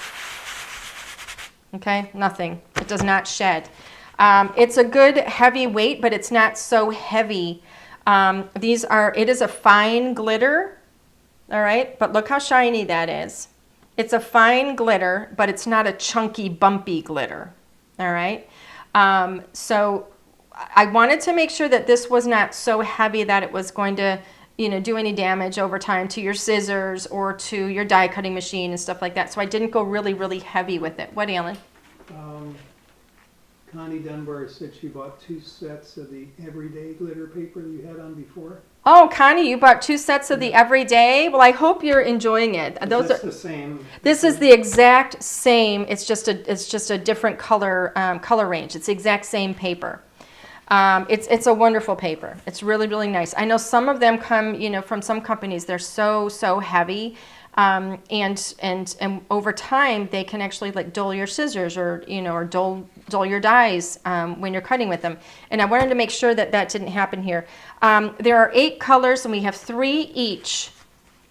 Okay, nothing. It does not shed. It's a good heavy weight, but it's not so heavy. It is a fine glitter, all right? But look how shiny that is. It's a fine glitter, but it's not a chunky, bumpy glitter, all right? So I wanted to make sure that this was not so heavy that it was going to, do any damage over time to your scissors or to your die cutting machine and stuff like that. So I didn't go really, really heavy with it. What, Alan? Connie Dunbar said she bought 2 sets of the everyday glitter paper that you had on before. Oh, Connie, you bought 2 sets of the everyday. Well, I hope you're enjoying it. Those are the same. This is the exact same. It's just a different color range. It's the exact same paper. It's a wonderful paper. It's really, really nice. I know some of them come, from some companies. They're so heavy, and over time they can actually like dull your scissors or dull your dies when you're cutting with them. And I wanted to make sure that didn't happen here. There are 8 colors, and we have 3 each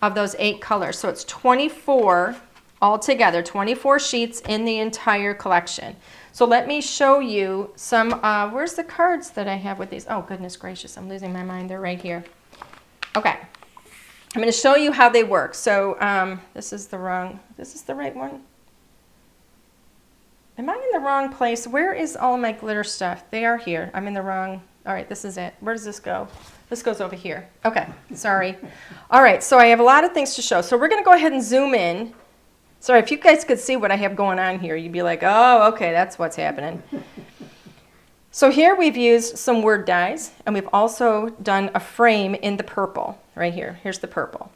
of those 8 colors. So it's 24 altogether, 24 sheets in the entire collection. So let me show you some, where's the cards that I have with these? Oh, goodness gracious, I'm losing my mind. They're right here. Okay. I'm going to show you how they work. So this is the right one? Am I in the wrong place? Where is all my glitter stuff? They are here. I'm in the wrong. All right, this is it. Where does this go? This goes over here. Okay, sorry. All right, so I have a lot of things to show. So we're going to go ahead and zoom in. Sorry, if you guys could see what I have going on here, you'd be like, oh, okay, that's what's happening. So here we've used some word dies, and we've also done a frame in the purple right here. Here's the purple.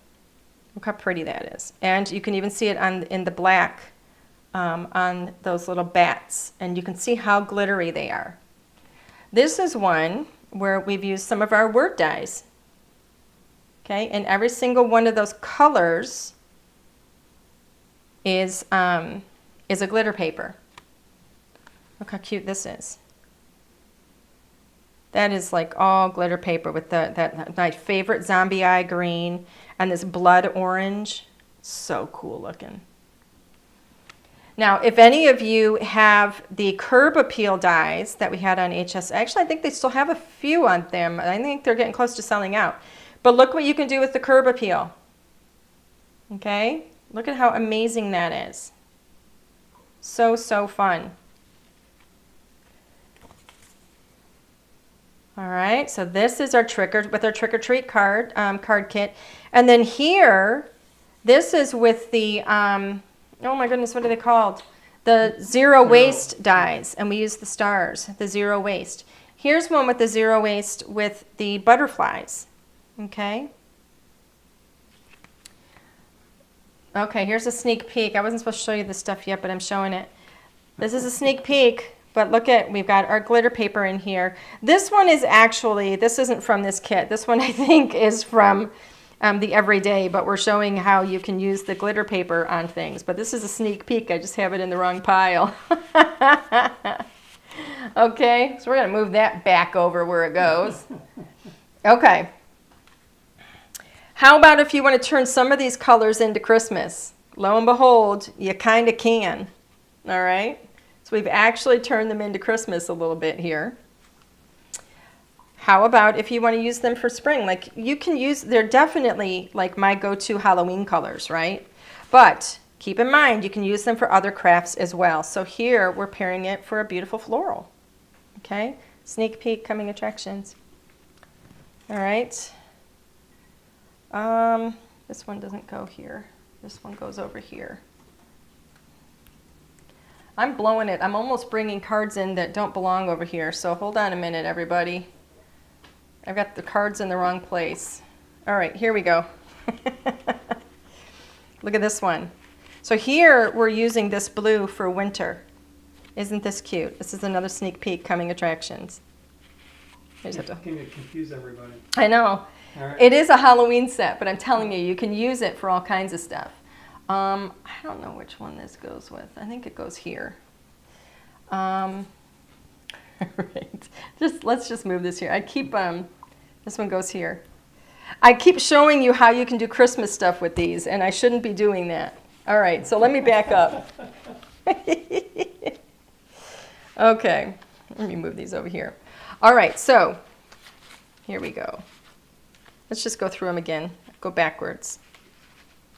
Look how pretty that is. And you can even see it in the black on those little bats, and you can see how glittery they are. This is one where we've used some of our word dies. Okay, and every single one of those colors is a glitter paper. Look how cute this is. That is like all glitter paper with that my favorite zombie eye green and this blood orange. So cool looking. Now, if any of you have the curb appeal dies that we had on HS, actually I think they still have a few on them. I think they're getting close to selling out. But look what you can do with the curb appeal. Okay? Look at how amazing that is. So fun. All right, so this is our trick or treat card kit. And then here, this is with the, oh my goodness, what are they called? The zero waste dies, and we use the stars, the zero waste. Here's one with the zero waste with the butterflies, okay? Okay, here's a sneak peek. I wasn't supposed to show you this stuff yet, but I'm showing it. This is a sneak peek, but look at, we've got our glitter paper in here. This one is actually, this isn't from this kit. This one I think is from the everyday, but we're showing how you can use the glitter paper on things. But this is a sneak peek. I just have it in the wrong pile. Okay, so we're going to move that back over where it goes. Okay. How about if you want to turn some of these colors into Christmas? Lo and behold, you kind of can. All right? So we've actually turned them into Christmas a little bit here. How about if you want to use them for spring? Like you can use, they're definitely like my go-to Halloween colors, right? But keep in mind, you can use them for other crafts as well. So here we're pairing it for a beautiful floral. Okay? Sneak peek coming attractions. All right. This one doesn't go here. This one goes over here. I'm blowing it. I'm almost bringing cards in that don't belong over here. So hold on a minute, everybody. I've got the cards in the wrong place. All right, here we go. Look at this one. So here we're using this blue for winter. Isn't this cute? This is another sneak peek coming attractions. Can you confuse everybody? I know. All right. It is a Halloween set, but I'm telling you, you can use it for all kinds of stuff. I don't know which one this goes with. I think it goes here. Right. Let's just move this here. I keep this one goes here. I keep showing you how you can do Christmas stuff with these, and I shouldn't be doing that. All right, so let me back up. Okay, let me move these over here. All right, so here we go. Let's just go through them again. Go backwards.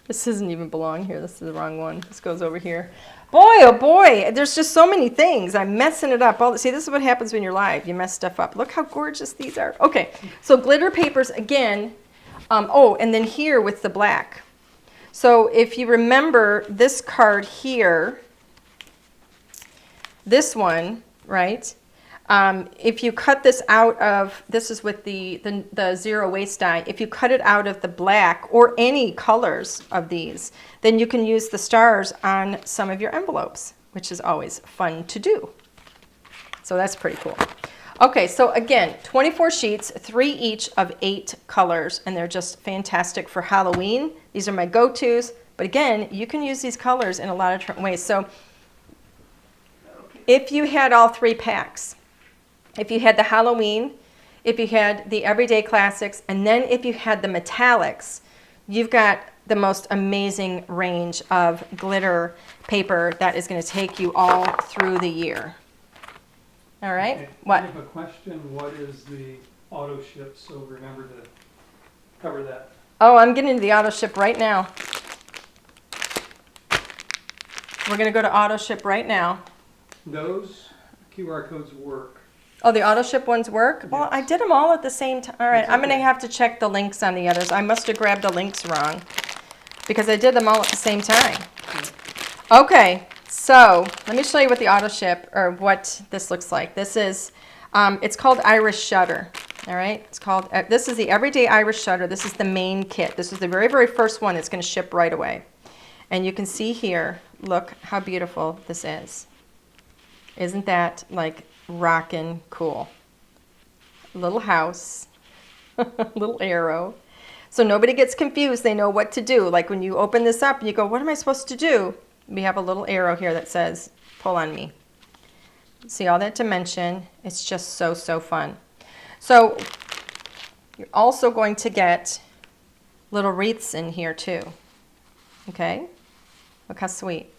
This doesn't even belong here. This is the wrong one. This goes over here. Boy, oh boy, there's just so many things. I'm messing it up. See, this is what happens when you're live. You mess stuff up. Look how gorgeous these are. Okay, so glitter papers again. Oh, and then here with the black. So if you remember this card here, this one, right? If you cut this out of, this is with the zero waste die, if you cut it out of the black or any colors of these, then you can use the stars on some of your envelopes, which is always fun to do. So that's pretty cool. Okay, so again, 24 sheets, 3 each of 8 colors, and they're just fantastic for Halloween. These are my go-tos, but again, you can use these colors in a lot of different ways. So if you had all 3 packs, if you had the Halloween, if you had the Everyday Classics, and then if you had the metallics, you've got the most amazing range of glitter paper that is going to take you all through the year. All right? Okay. What? I have a question. What is the auto ship? So remember to cover that. Oh, I'm getting into the auto ship right now. We're going to go to auto ship right now. Those QR codes work. Oh, the auto ship ones work? Well, I did them all at the same time. All right, It's I'm going to okay. have to check the links on the others. I must have grabbed the links wrong because I did them all at the same time. Okay, so let me show you what the auto ship, or what this looks like. This is, it's called Irish Shutter. All right, it's called, this is the Everyday Irish Shutter. This is the main kit. This is the very, very first one that's going to ship right away. And you can see here, look how beautiful this is. Isn't that like rockin' cool? Little house, little arrow. So nobody gets confused. They know what to do. Like when you open this up and you go, what am I supposed to do? We have a little arrow here that says, pull on me. See all that dimension? It's just so, so fun. So you're also going to get little wreaths in here too. Okay? Look how sweet.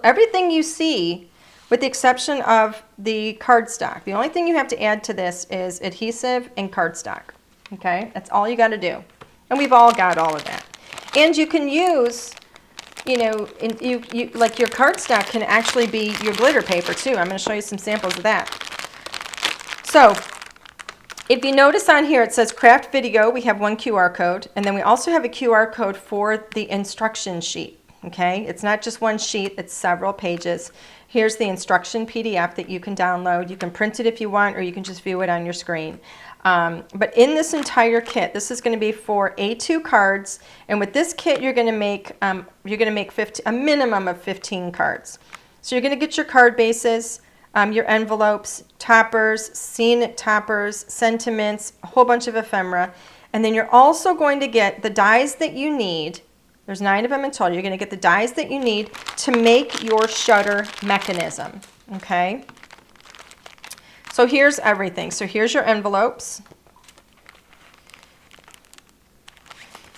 Everything you see, with the exception of the cardstock. The only thing you have to add to this is adhesive and cardstock. Okay? That's all you got to do. And we've all got all of that. And you can use, you know, like your cardstock can actually be your glitter paper too. I'm going to show you some samples of that. So, if you notice on here it says craft video, we have one QR code, and then we also have a QR code for the instruction sheet. Okay, it's not just one sheet, it's several pages. Here's the instruction PDF that you can download. You can print it if you want, or you can just view it on your screen. But in this entire kit, this is going to be for A2 cards, and with this kit, you're going to make a minimum of 15 cards. So you're going to get your card bases, your envelopes, toppers, scene toppers, sentiments, a whole bunch of ephemera, and then you're also going to get the dies that you need. There's 9 of them in total. You're going to get the dies that you need to make your shutter mechanism, okay? So here's everything. So here's your envelopes.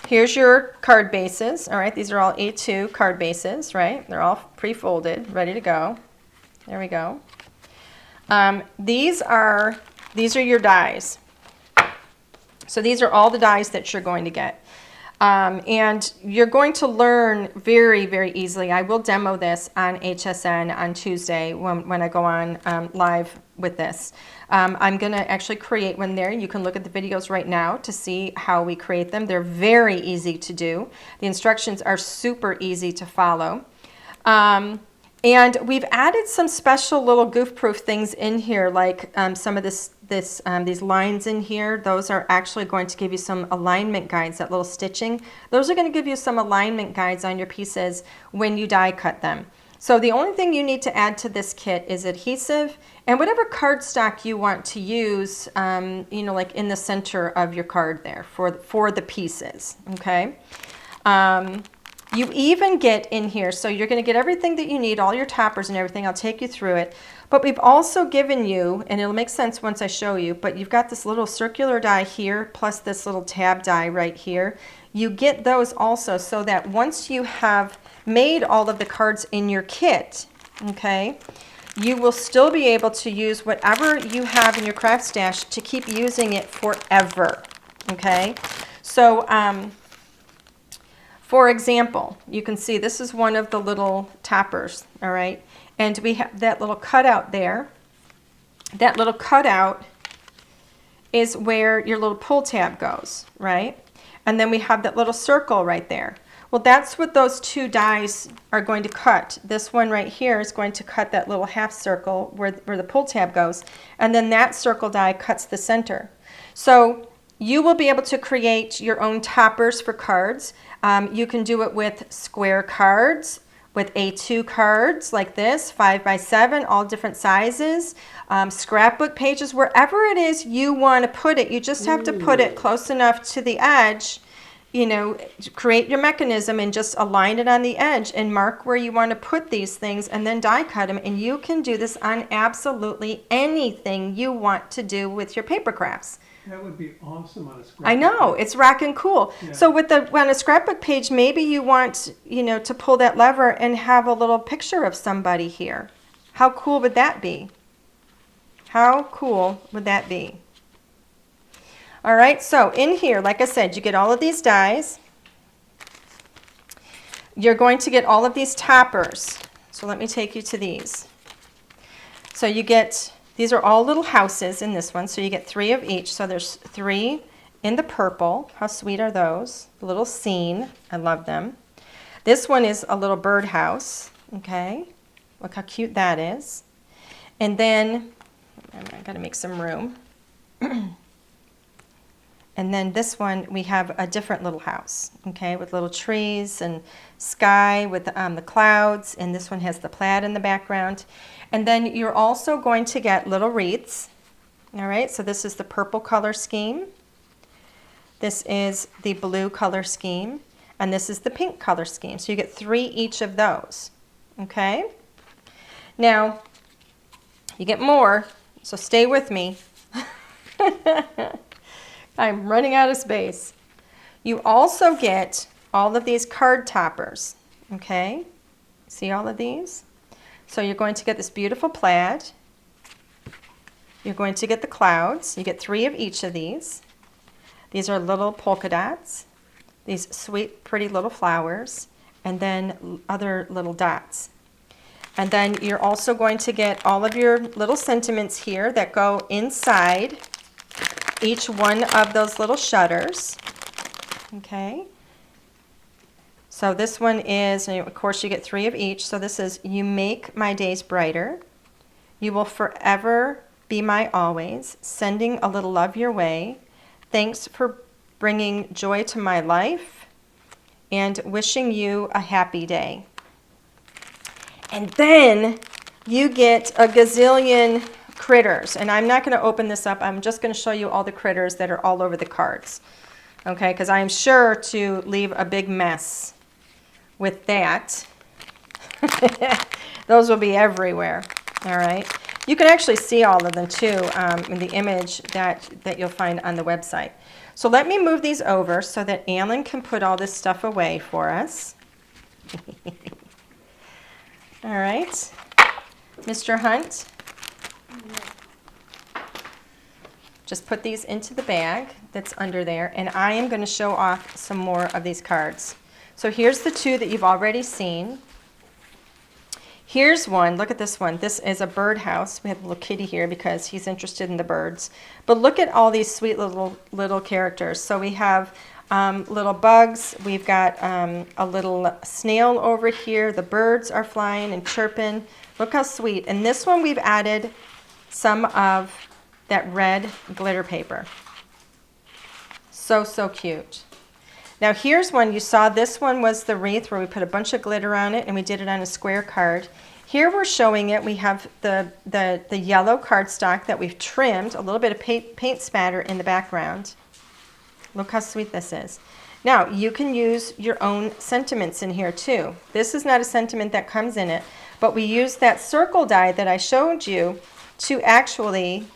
Here's your card bases, all right? These are all A2 card bases, right? They're all pre-folded, ready to go. There we go. These are your dies. So these are all the dies that you're going to get. And you're going to learn very, very easily. I will demo this on HSN on Tuesday when I go on live with this. I'm going to actually create one there. You can look at the videos right now to see how we create them. They're very easy to do. The instructions are super easy to follow. And we've added some special little goof-proof things in here, like some of these lines in here. Those are actually going to give you some alignment guides, that little stitching. Those are going to give you some alignment guides on your pieces when you die cut them. So the only thing you need to add to this kit is adhesive and whatever cardstock you want to use, you know, like in the center of your card there for the pieces, okay? You even get in here, so you're going to get everything that you need, all your toppers and everything. I'll take you through it. But we've also given you, and it'll make sense once I show you, but you've got this little circular die here plus this little tab die right here. You get those also so that once you have made all of the cards in your kit, okay, you will still be able to use whatever you have in your craft stash to keep using it forever, okay? So, for example, you can see this is one of the little toppers, all right? And we have that little cutout there. That little cutout is where your little pull tab goes, right? And then we have that little circle right there. Well, that's what those two dies are going to cut. This one right here is going to cut that little half circle where the pull tab goes. And then that circle die cuts the center. So you will be able to create your own toppers for cards. You can do it with square cards, with A2 cards like this, 5x7, all different sizes, scrapbook pages, wherever it is you want to put it. You just have to put it close enough to the edge, you know, create your mechanism and just align it on the edge and mark where you want to put these things and then die cut them. And you can do this on absolutely anything you want to do with your paper crafts. That would be awesome on a scrapbook. I know, it's rockin' cool. Yeah. So on a scrapbook page, maybe you want, you know, to pull that lever and have a little picture of somebody here. How cool would that be? How cool would that be? All right, so in here, like I said, you get all of these dies. You're going to get all of these toppers. So let me take you to these. So you get... These are all little houses in this one, so you get 3 of each. So there's 3 in the purple. How sweet are those? A little scene. I love them. This one is a little birdhouse. Okay, look how cute that is. And then, I gotta make some room. And then this one, we have a different little house, okay, with little trees and sky with the clouds. And this one has the plaid in the background. And then you're also going to get little wreaths. All right, so this is the purple color scheme. This is the blue color scheme. And this is the pink color scheme. So you get 3 each of those. Okay? Now, you get more, so stay with me. I'm running out of space. You also get all of these card toppers. Okay? See all of these? So you're going to get this beautiful plaid. You're going to get the clouds. You get 3 of each of these. These are little polka dots. These sweet, pretty little flowers. And then other little dots. And then you're also going to get all of your little sentiments here that go inside each one of those little shutters. Okay? So this one is, and of course you get 3 of each. So this is, you make my days brighter. You will forever be my always. Sending a little love your way. Thanks for bringing joy to my life. And wishing you a happy day. And then you get a gazillion critters. And I'm not going to open this up. I'm just going to show you all the critters that are all over the cards. Okay, because I am sure to leave a big mess with that. Those will be everywhere. All right. You can actually see all of them too in the image that you'll find on the website. So let me move these over so that Alan can put all this stuff away for us. All right. Mr. Hunt. Just put these into the bag that's under there, and I am going to show off some more of these cards. So here's the 2 that you've already seen. Here's one. Look at this one. This is a birdhouse. We have a little kitty here because he's interested in the birds. But look at all these sweet little characters. So we have little bugs. We've got a little snail over here. The birds are flying and chirping. Look how sweet. And this one we've added some of that red glitter paper. So, so cute. Now here's one. You saw this one was the wreath where we put a bunch of glitter on it and we did it on a square card. Here we're showing it. We have the yellow cardstock that we've trimmed, a little bit of paint spatter in the background. Look how sweet this is. Now you can use your own sentiments in here too. This is not a sentiment that comes in it, but we use that circle die that I showed you to actually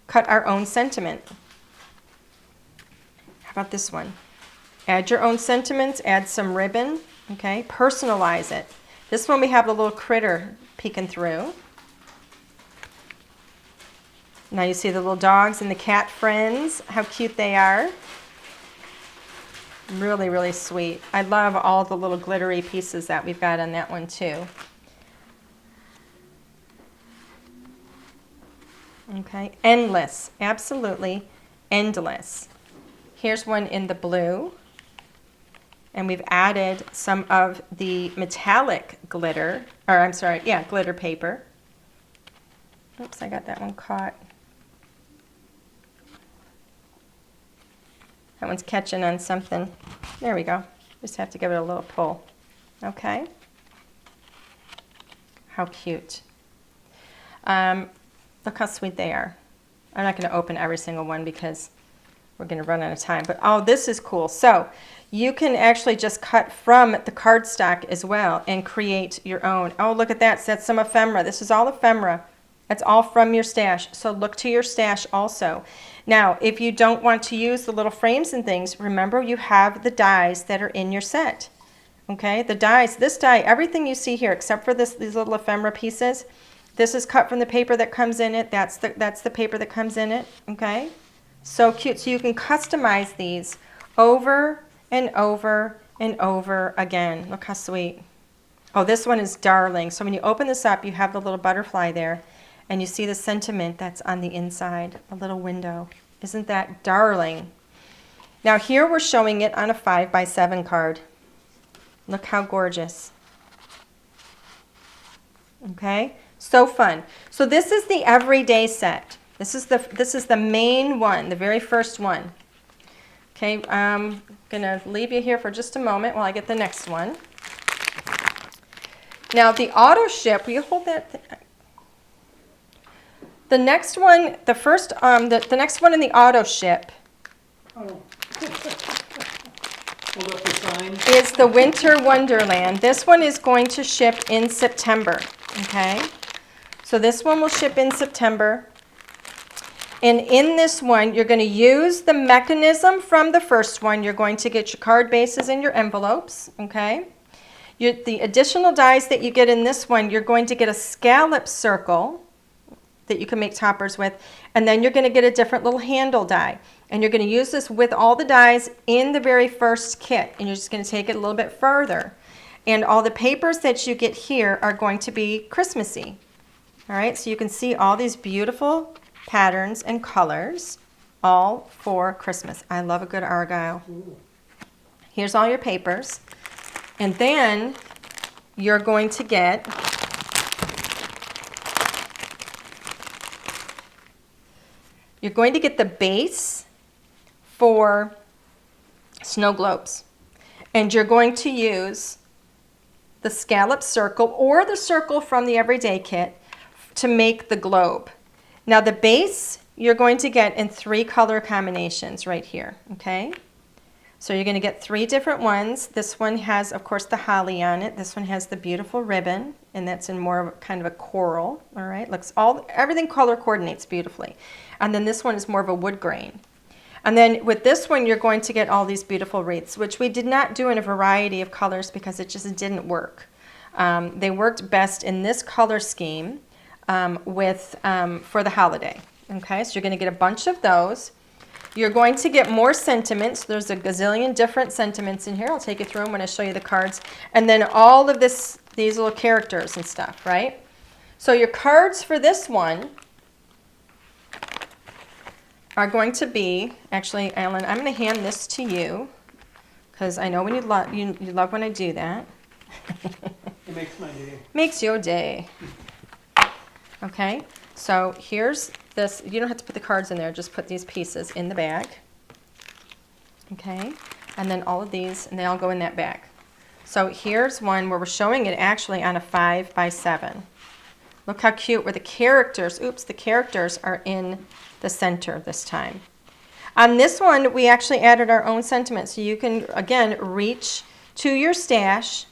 cut our own sentiment. How about this one? Add your own sentiments, add some ribbon, okay? Personalize it. This one we have a little critter peeking through. Now you see the little dogs and the cat friends, how cute they are. Really, really sweet. I love all the little glittery pieces that we've got on that one too. Okay, endless, absolutely endless. Here's one in the blue. And we've added some of the metallic glitter, or I'm sorry, yeah, glitter paper. Oops, I got that one caught. That one's catching on something. There we go. Just have to give it a little pull. Okay. How cute. Look how sweet they are. I'm not going to open every single one because we're going to run out of time. But oh, this is cool. So you can actually just cut from the cardstock as well and create your own. Oh, look at that. So that's some ephemera. This is all ephemera. That's all from your stash. So look to your stash also. Now, if you don't want to use the little frames and things, remember you have the dies that are in your set. Okay, the dies, this die, everything you see here except for these little ephemera pieces, this is cut from the paper that comes in it. That's the paper that comes in it. Okay, so cute. So you can customize these over and over and over again. Look how sweet. Oh, this one is darling. So when you open this up, you have the little butterfly there. And you see the sentiment that's on the inside, a little window. Isn't that darling? Now here we're showing it on a 5x7 card. Look how gorgeous. Okay, so fun. So this is the everyday set. This is the main one, the very first one. Okay, I'm gonna leave you here for just a moment while I get the next one. Now the auto ship, will you hold that? The next one, the next one in the auto ship Oh. Hold up the sign. is the Winter Wonderland. This one is going to ship in September, okay? So this one will ship in September. And in this one, you're going to use the mechanism from the first one. You're going to get your card bases and your envelopes, okay? The additional dies that you get in this one, you're going to get a scallop circle that you can make toppers with, and then you're going to get a different little handle die. And you're going to use this with all the dies in the very first kit, and you're just going to take it a little bit further. And all the papers that you get here are going to be Christmassy. All right, so you can see all these beautiful patterns and colors, all for Christmas. I love a good Argyle. Ooh. Here's all your papers. And then you're going to get the base for snow globes. And you're going to use the scallop circle or the circle from the everyday kit to make the globe. Now the base you're going to get in 3 color combinations right here, okay? So you're going to get 3 different ones. This one has, of course, the holly on it. This one has the beautiful ribbon, and that's in more of a kind of a coral, all right? Everything color coordinates beautifully. And then this one is more of a wood grain. And then with this one, you're going to get all these beautiful wreaths, which we did not do in a variety of colors because it just didn't work. They worked best in this color scheme for the holiday, okay? So you're going to get a bunch of those. You're going to get more sentiments. There's a gazillion different sentiments in here. I'll take you through them when I show you the cards. And then all of these little characters and stuff, right? So your cards for this one are going to be, actually, Ellen, I'm going to hand this to you because I know when you love when I do that. It makes my day. Makes your day. Okay, so here's this. You don't have to put the cards in there. Just put these pieces in the bag. Okay, and then all of these, and they all go in that bag. So here's one where we're showing it actually on a 5x7. Look how cute where the characters, the characters are in the center this time. On this one, we actually added our own sentiment. So you can, again, reach to your stash.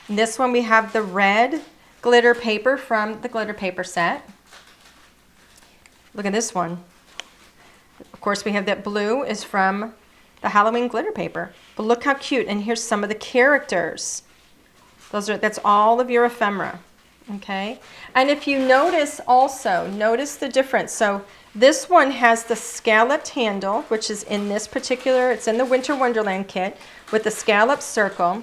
In this one, we have the red glitter paper from the glitter paper set. Look at this one. Of course, we have that blue is from the Halloween glitter paper. But look how cute. And here's some of the characters. That's all of your ephemera. Okay. And if you notice also, notice the difference. So this one has the scalloped handle, which is in this particular, it's in the Winter Wonderland kit with the scalloped circle.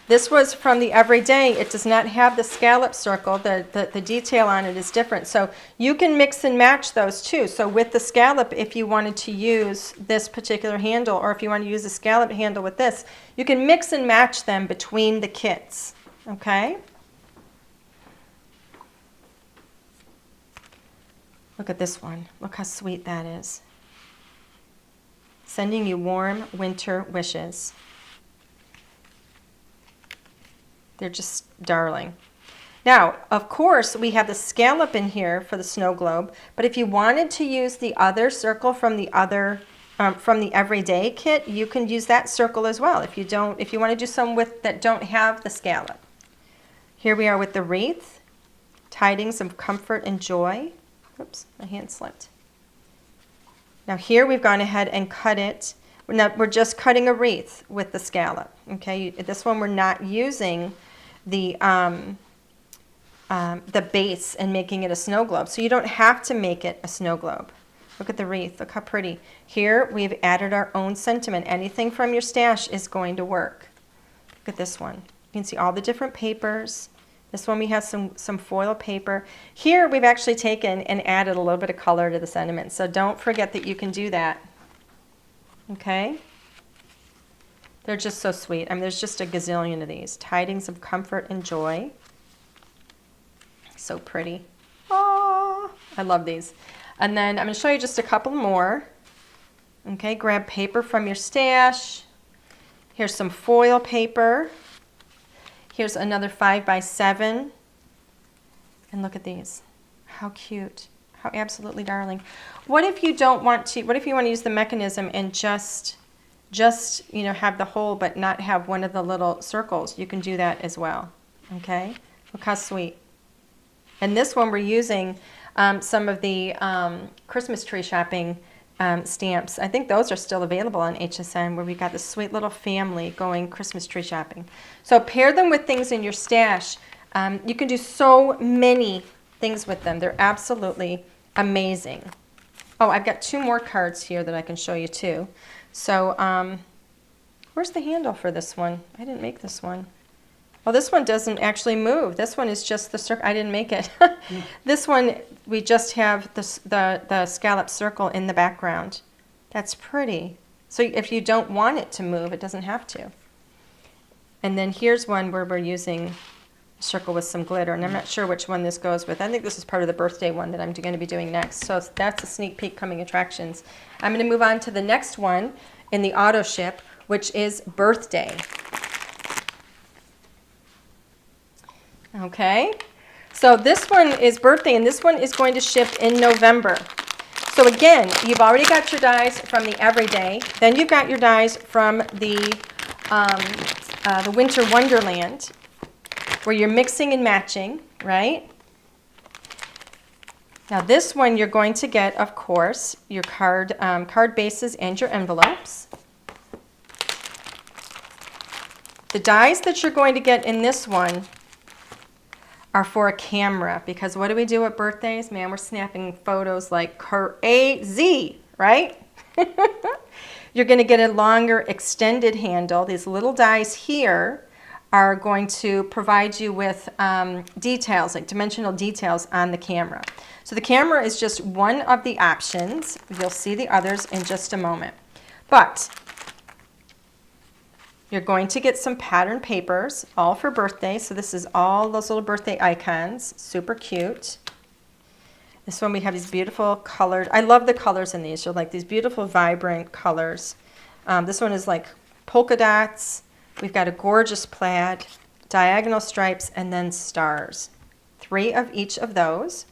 This was from the Everyday. It does not have the scallop circle. The detail on it is different. So you can mix and match those too. So with the scallop, if you wanted to use this particular handle, or if you want to use the scallop handle with this, you can mix and match them between the kits. Okay? Look at this one. Look how sweet that is. Sending you warm winter wishes. They're just darling. Now, of course, we have the scallop in here for the snow globe, but if you wanted to use the other circle from the Everyday kit, you can use that circle as well. If you want to do some that don't have the scallop. Here we are with the wreath, tidings of comfort and joy. Oops, my hand slipped. Now here we've gone ahead and cut it. We're just cutting a wreath with the scallop. Okay, this one we're not using the base and making it a snow globe. So you don't have to make it a snow globe. Look at the wreath. Look how pretty. Here we've added our own sentiment. Anything from your stash is going to work. Look at this one. You can see all the different papers. This one we have some foil paper. Here we've actually taken and added a little bit of color to the sentiment. So don't forget that you can do that. Okay? They're just so sweet. I mean, there's just a gazillion of these. Tidings of comfort and joy. So pretty. Oh, I love these. And then I'm going to show you just a couple more. Okay, grab paper from your stash. Here's some foil paper. Here's another 5x7. And look at these. How cute. How absolutely darling. What if you don't want to, what if you want to use the mechanism and just have the hole but not have one of the little circles? You can do that as well. Okay? Look how sweet. And this one we're using some of the Christmas tree shopping stamps. I think those are still available on HSN, where we got this sweet little family going Christmas tree shopping. So pair them with things in your stash. You can do so many things with them. They're absolutely amazing. Oh, I've got two more cards here that I can show you too. So where's the handle for this one? I didn't make this one. Well, this one doesn't actually move. This one is just the circle. I didn't make it. This one, we just have the scallop circle in the background. That's pretty. So if you don't want it to move, it doesn't have to. And then here's one where we're using a circle with some glitter, and I'm not sure which one this goes with. I think this is part of the birthday one that I'm going to be doing next. So that's a sneak peek coming attractions. I'm going to move on to the next one in the auto ship, which is birthday. Okay, so this one is birthday, and this one is going to ship in November. So again, you've already got your dies from the Everyday, then you've got your dies from the Winter Wonderland, where you're mixing and matching, right? Now this one you're going to get, of course, your card bases and your envelopes. The dies that you're going to get in this one are for a camera, because what do we do at birthdays? Man, we're snapping photos like crazy, right? You're going to get a longer extended handle. These little dies here are going to provide you with details, like dimensional details on the camera. So the camera is just one of the options. You'll see the others in just a moment. But you're going to get some pattern papers, all for birthday. So this is all those little birthday icons, super cute. This one we have these beautiful colored, I love the colors in these. You're like these beautiful vibrant colors. This one is like polka dots. We've got a gorgeous plaid, diagonal stripes, and then stars. 3 of each of those.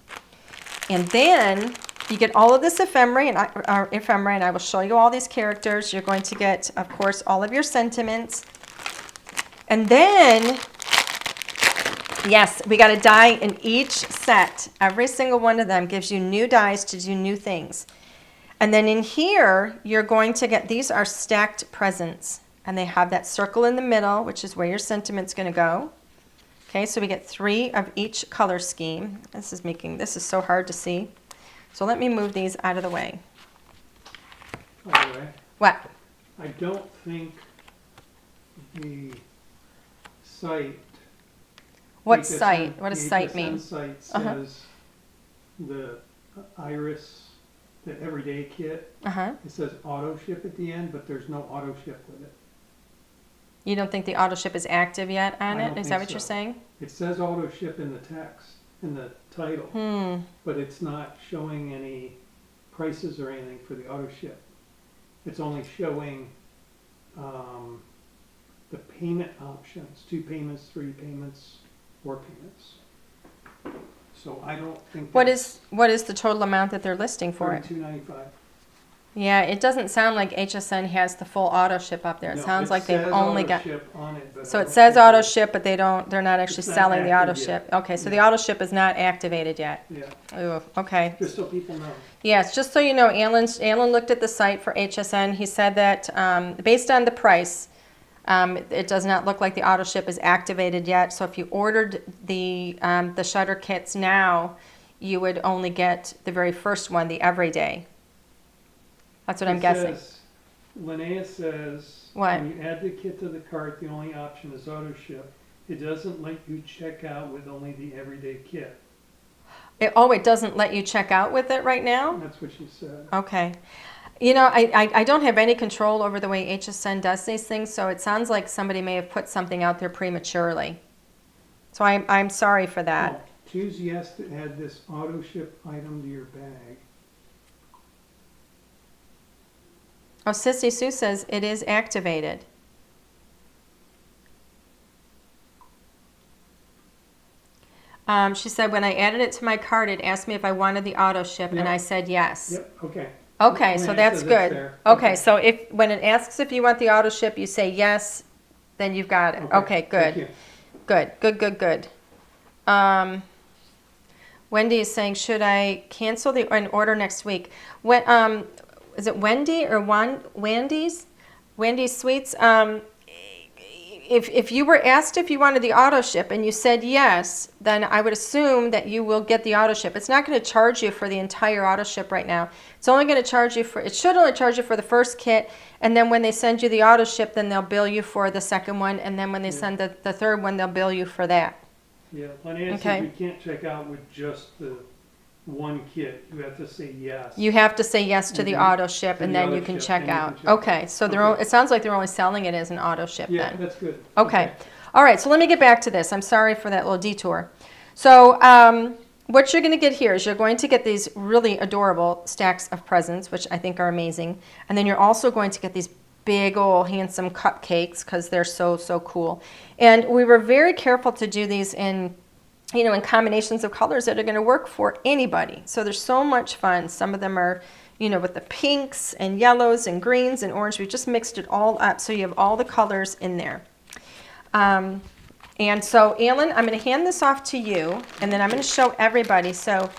And then you get all of this ephemera, and I will show you all these characters. You're going to get, of course, all of your sentiments. And then, yes, we got a die in each set. Every single one of them gives you new dies to do new things. And then in here, you're going to get, these are stacked presents. And they have that circle in the middle, which is where your sentiment's going to go. Okay, so we get 3 of each color scheme. This is so hard to see. So let me move these out of the way. By the way, What? I don't think the site. What HSN site? What does the site HSN mean? site Uh-huh. says the iris, the everyday kit. Uh-huh. It says auto ship at the end, but there's no auto ship with it. You don't think the auto ship is active yet on I it? don't Is think that what so. you're saying? It says auto ship in the text, in the title, but it's not showing any prices or anything for the auto ship. It's only showing the payment options, 2 payments, 3 payments, 4 payments. So I don't think What is the total amount that they're listing for it? $32.95. Yeah, it doesn't sound like HSN has the full auto ship up there. It No, sounds like they've says only auto got. ship on it, but So I it don't says think auto it- ship, but they're not actually It's not selling the auto active ship. yet. Okay, so the Yeah. auto ship is not activated yet. Yeah, Ooh, okay. just so people know. Yes, just so you know, Alan looked at the site for HSN. He said that based on the price, it does not look like the auto ship is activated yet. So if you ordered the shutter kits now, you would only get the very first one, the everyday. That's what I'm guessing. Linnea says, What? when you add the kit to the cart, the only option is auto ship. It doesn't let you check out with only the everyday kit. It doesn't let you check out with it right now? That's what she said. Okay. You know, I don't have any control over the way HSN does these things, so it sounds like somebody may have put something out there prematurely. So I'm sorry for that. Oh, choose yes to add this auto ship item to your bag. Oh, Sissy Sue says it is activated. She said, when I added it to my cart, it asked me if I wanted the auto ship, and Yep. I said yes. Yep, okay. Okay, so Linnea that's says it's good. there. Okay, so when it asks if you want the auto ship, you say yes, then you've got it. Okay, thank good. you. Good. Wendy is saying, should I cancel an order next week? When, is it Wendy or Wendy's? Wendy's Sweets. If you were asked if you wanted the auto ship and you said yes, then I would assume that you will get the auto ship. It's not going to charge you for the entire auto ship right now. It's only going to charge you it should only charge you for the first kit, and then when they send you the auto ship, then they'll bill you for the second one, and then when they send the third one, they'll bill you for that. Yeah, Linnea Okay. says you can't check out with just the one kit. You have to say yes. You have to say yes to the Mhm. auto ship, To and the then auto you can ship, check then you out. can check Okay, out. so Okay. it sounds like they're only selling it as an auto ship Yeah, then. that's good. Okay. All right, so let me get back to this. I'm sorry for that little detour. So what you're going to get here is you're going to get these really adorable stacks of presents, which I think are amazing. And then you're also going to get these big old handsome cupcakes because they're so cool. And we were very careful to do these in combinations of colors that are going to work for anybody. So they're so much fun. Some of them are, with the pinks and yellows and greens and orange. We just mixed it all up so you have all the colors in there. And so, Alan, I'm going to hand this off to you, and then I'm going to show everybody. So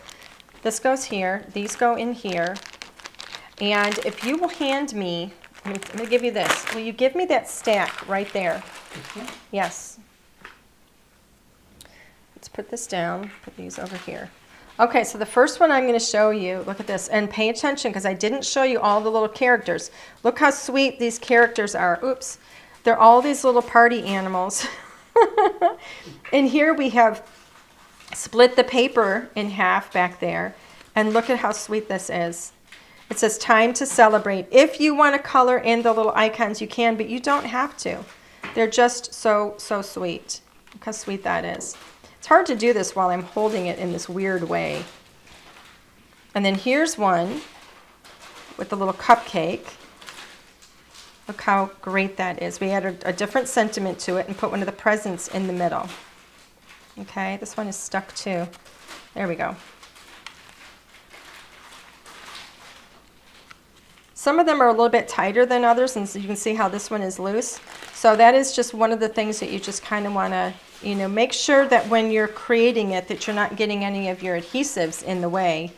this goes here. These go in here. And if you will hand me, I'm going to give you this. Will you give me that stack right there? Yes. Let's put this down. Put these over here. Okay, so the first one I'm going to show you, look at this, and pay attention because I didn't show you all the little characters. Look how sweet these characters are. Oops. They're all these little party animals. And here we have split the paper in half back there. And look at how sweet this is. It says time to celebrate. If you want to color in the little icons, you can, but you don't have to. They're just so, so sweet. Look how sweet that is. It's hard to do this while I'm holding it in this weird way. And then here's one with the little cupcake. Look how great that is. We added a different sentiment to it and put one of the presents in the middle. Okay, this one is stuck too. There we go. Some of them are a little bit tighter than others, and so you can see how this one is loose. So that is just one of the things that you just kind of want to, you know, make sure that when you're creating it, that you're not getting any of your adhesives in the way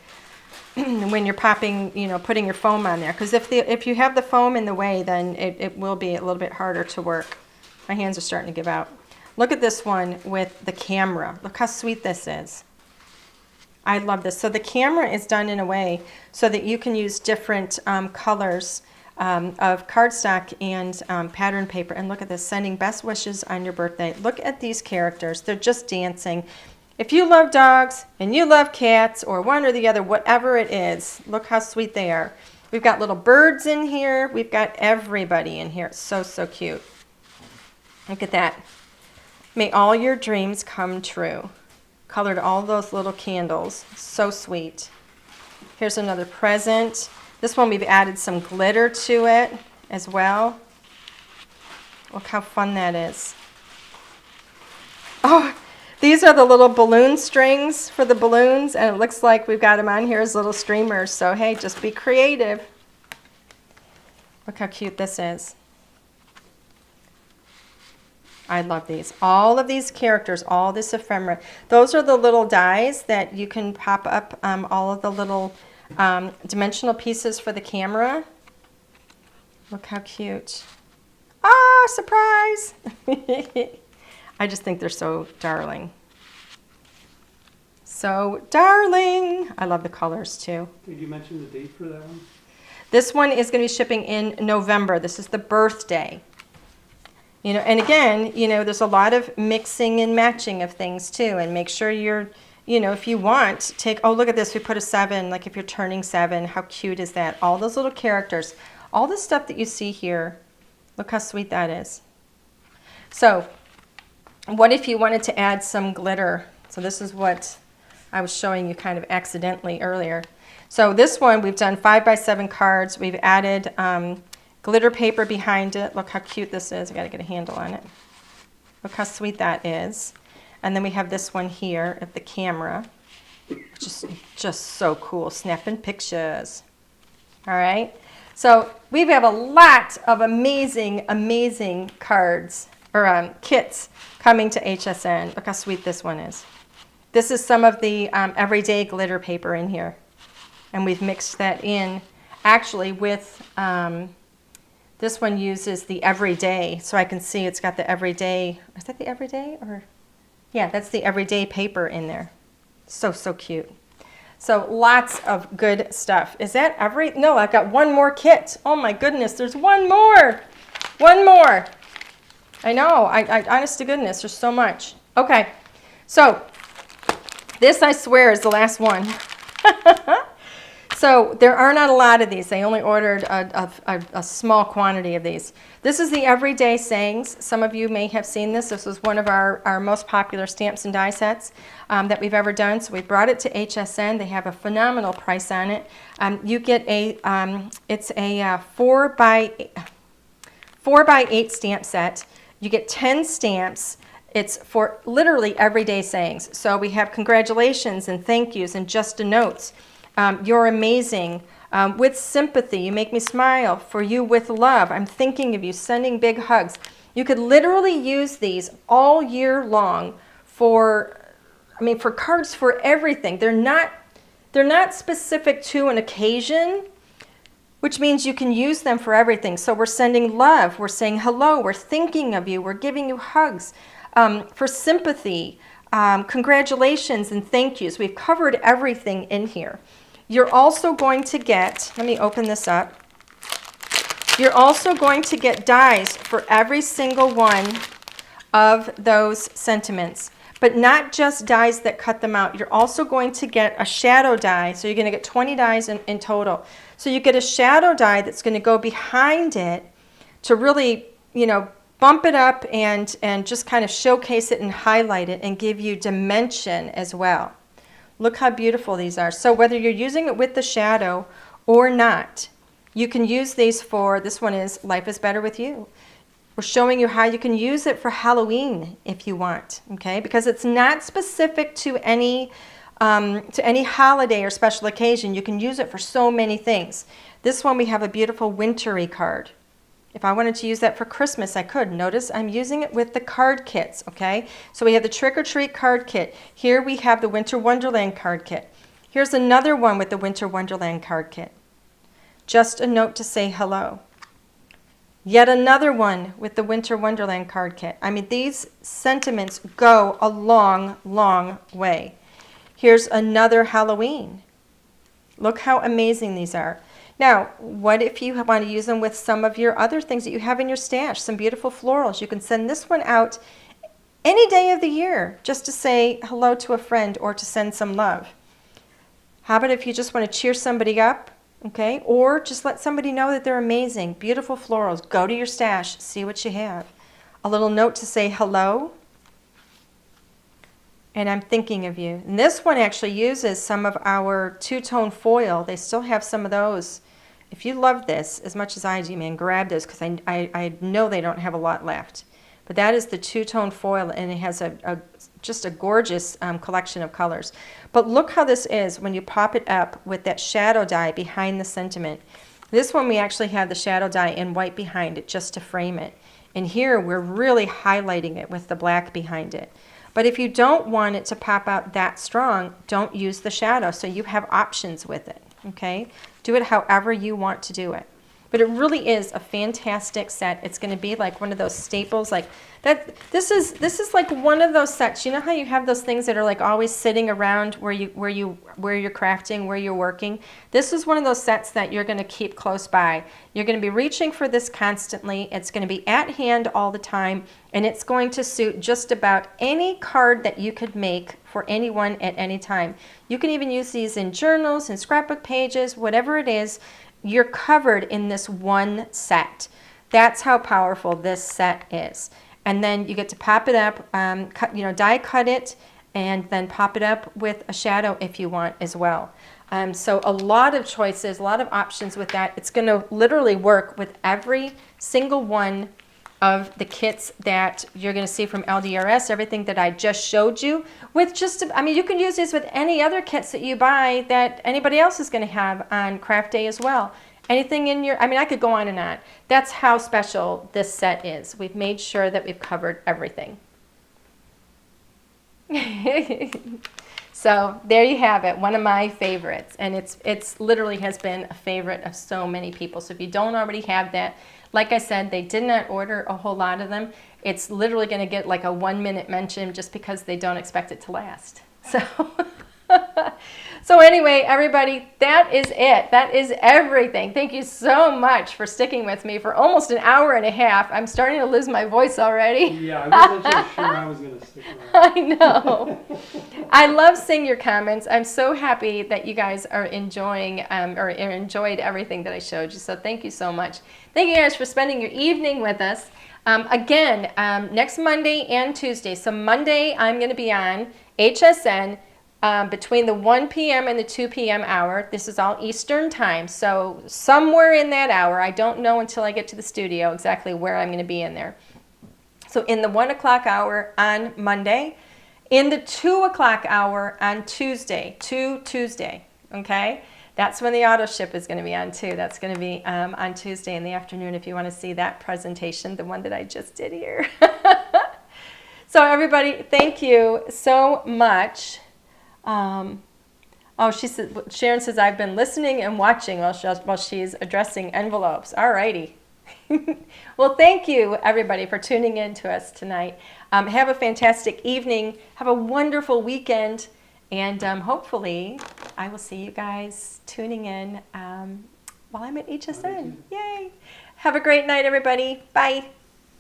when you're popping, you know, putting your foam on there. Because if you have the foam in the way, then it will be a little bit harder to work. My hands are starting to give out. Look at this one with the camera. Look how sweet this is. I love this. So the camera is done in a way so that you can use different colors of cardstock and pattern paper. And look at this, sending best wishes on your birthday. Look at these characters. They're just dancing. If you love dogs and you love cats or one or the other, whatever it is, look how sweet they are. We've got little birds in here. We've got everybody in here. It's so, so cute. Look at that. May all your dreams come true. Colored all those little candles. So sweet. Here's another present. This one we've added some glitter to it as well. Look how fun that is. Oh, these are the little balloon strings for the balloons, and it looks like we've got them on here as little streamers. So hey, just be creative. Look how cute this is. I love these. All of these characters, all this ephemera. Those are the little dies that you can pop up all of the little dimensional pieces for the camera. Look how cute. Ah, surprise! I just think they're so darling. So darling. I love the colors too. Did you mention the date for that one? This one is going to be shipping in November. This is the birthday. You know, and again, you know, there's a lot of mixing and matching of things too, and make sure you're, you know, if you want, take, oh, look at this, we put a 7, like if you're turning 7, how cute is that? All those little characters, all the stuff that you see here, look how sweet that is. So, what if you wanted to add some glitter? So this is what I was showing you kind of accidentally earlier. So this one, we've done 5x7 cards, we've added glitter paper behind it. Look how cute this is. I got to get a handle on it. Look how sweet that is. And then we have this one here at the camera. Just so cool. Snapping pictures. All right. So we have a lot of amazing, amazing cards or kits coming to HSN. Look how sweet this one is. This is some of the everyday glitter paper in here. And we've mixed that in actually with... this one uses the everyday, so I can see it's got the everyday. Is that the everyday? Or yeah, that's the everyday paper in there. So, so cute. So lots of good stuff. Is that every? No, I've got one more kit. Oh my goodness, there's one more. One more. I know, I honest to goodness, there's so much. Okay, so this I swear is the last one. So there are not a lot of these. They only ordered a small quantity of these. This is the Everyday Sayings. Some of you may have seen this. This was one of our most popular stamps and die sets that we've ever done. So we brought it to HSN. They have a phenomenal price on it. You get a, it's a 4x8 stamp set. You get 10 stamps. It's for literally everyday sayings. So we have congratulations and thank yous and just a notes. You're amazing. With sympathy, you make me smile. For you with love, I'm thinking of you, sending big hugs. You could literally use these all year long for cards for everything. They're not specific to an occasion, which means you can use them for everything. So we're sending love, we're saying hello, we're thinking of you, we're giving you hugs. For sympathy, congratulations and thank yous. We've covered everything in here. You're also going to get, let me open this up. You're also going to get dies for every single one of those sentiments. But not just dies that cut them out. You're also going to get a shadow die. So you're going to get 20 dies in total. So you get a shadow die that's going to go behind it to really, you know, bump it up and just kind of showcase it and highlight it and give you dimension as well. Look how beautiful these are. So whether you're using it with the shadow or not, you can use these for, this one is Life is Better With You. We're showing you how you can use it for Halloween if you want, okay? Because it's not specific to any holiday or special occasion. You can use it for so many things. This one we have a beautiful wintry card. If I wanted to use that for Christmas, I could. Notice I'm using it with the card kits, okay? So we have the Trick or Treat card kit. Here we have the Winter Wonderland card kit. Here's another one with the Winter Wonderland card kit. Just a note to say hello. Yet another one with the Winter Wonderland card kit. I mean, these sentiments go a long, long way. Here's another Halloween. Look how amazing these are. Now, what if you want to use them with some of your other things that you have in your stash, some beautiful florals? You can send this one out any day of the year just to say hello to a friend or to send some love. How about if you just want to cheer somebody up? Okay, or just let somebody know that they're amazing. Beautiful florals. Go to your stash, see what you have. A little note to say hello. And I'm thinking of you. And this one actually uses some of our two-tone foil. They still have some of those. If you love this as much as I do, man, grab those because I know they don't have a lot left. But that is the two-tone foil, and it has just a gorgeous collection of colors. But look how this is when you pop it up with that shadow die behind the sentiment. This one we actually have the shadow die in white behind it just to frame it. And here we're really highlighting it with the black behind it. But if you don't want it to pop out that strong, don't use the shadow. So you have options with it, okay? Do it however you want to do it. But it really is a fantastic set. It's going to be like one of those staples, like that. This is like one of those sets. You know how you have those things that are like always sitting around where you're crafting, where you're working. This is one of those sets that you're going to keep close by. You're going to be reaching for this constantly. It's going to be at hand all the time, and it's going to suit just about any card that you could make for anyone at any time. You can even use these in journals and scrapbook pages, whatever it is. You're covered in this one set. That's how powerful this set is. And then you get to pop it up, die cut it, and then pop it up with a shadow if you want as well. So a lot of choices, a lot of options with that. It's going to literally work with every single one of the kits that you're going to see from LDRS, everything that I just showed you. With just, I mean, you can use this with any other kits that you buy that anybody else is going to have on craft day as well. Anything in your, I mean, I could go on and on. That's how special this set is. We've made sure that we've covered everything. So there you have it, one of my favorites. And it's literally has been a favorite of so many people. So if you don't already have that, like I said, they did not order a whole lot of them. It's literally going to get like a 1-minute mention just because they don't expect it to last. So, so anyway, everybody, that is it. That is everything. Thank you so much for sticking with me for almost an hour and a half. I'm starting to lose my voice already. Yeah, I wasn't so sure I was going to stick around. I know. I love seeing your comments. I'm so happy that you guys are enjoying or enjoyed everything that I showed you. So thank you so much. Thank you guys for spending your evening with us. Again, next Monday and Tuesday. So Monday, I'm going to be on HSN between the 1 p.m. and the 2 p.m. hour. This is all Eastern time. So somewhere in that hour, I don't know until I get to the studio exactly where I'm going to be in there. So in the 1 o'clock hour on Monday, in the 2 o'clock hour on Tuesday, okay? That's when the auto ship is going to be on too. That's going to be on Tuesday in the afternoon if you want to see that presentation, the one that I just did here. So everybody, thank you so much. Oh, Sharon says, I've been listening and watching while she's addressing envelopes. All righty. Well, thank you, everybody, for tuning in to us tonight. Have a fantastic evening. Have a wonderful weekend. And hopefully, I will see you guys tuning in while I'm at HSN. Yay. Have a great night, everybody. Bye.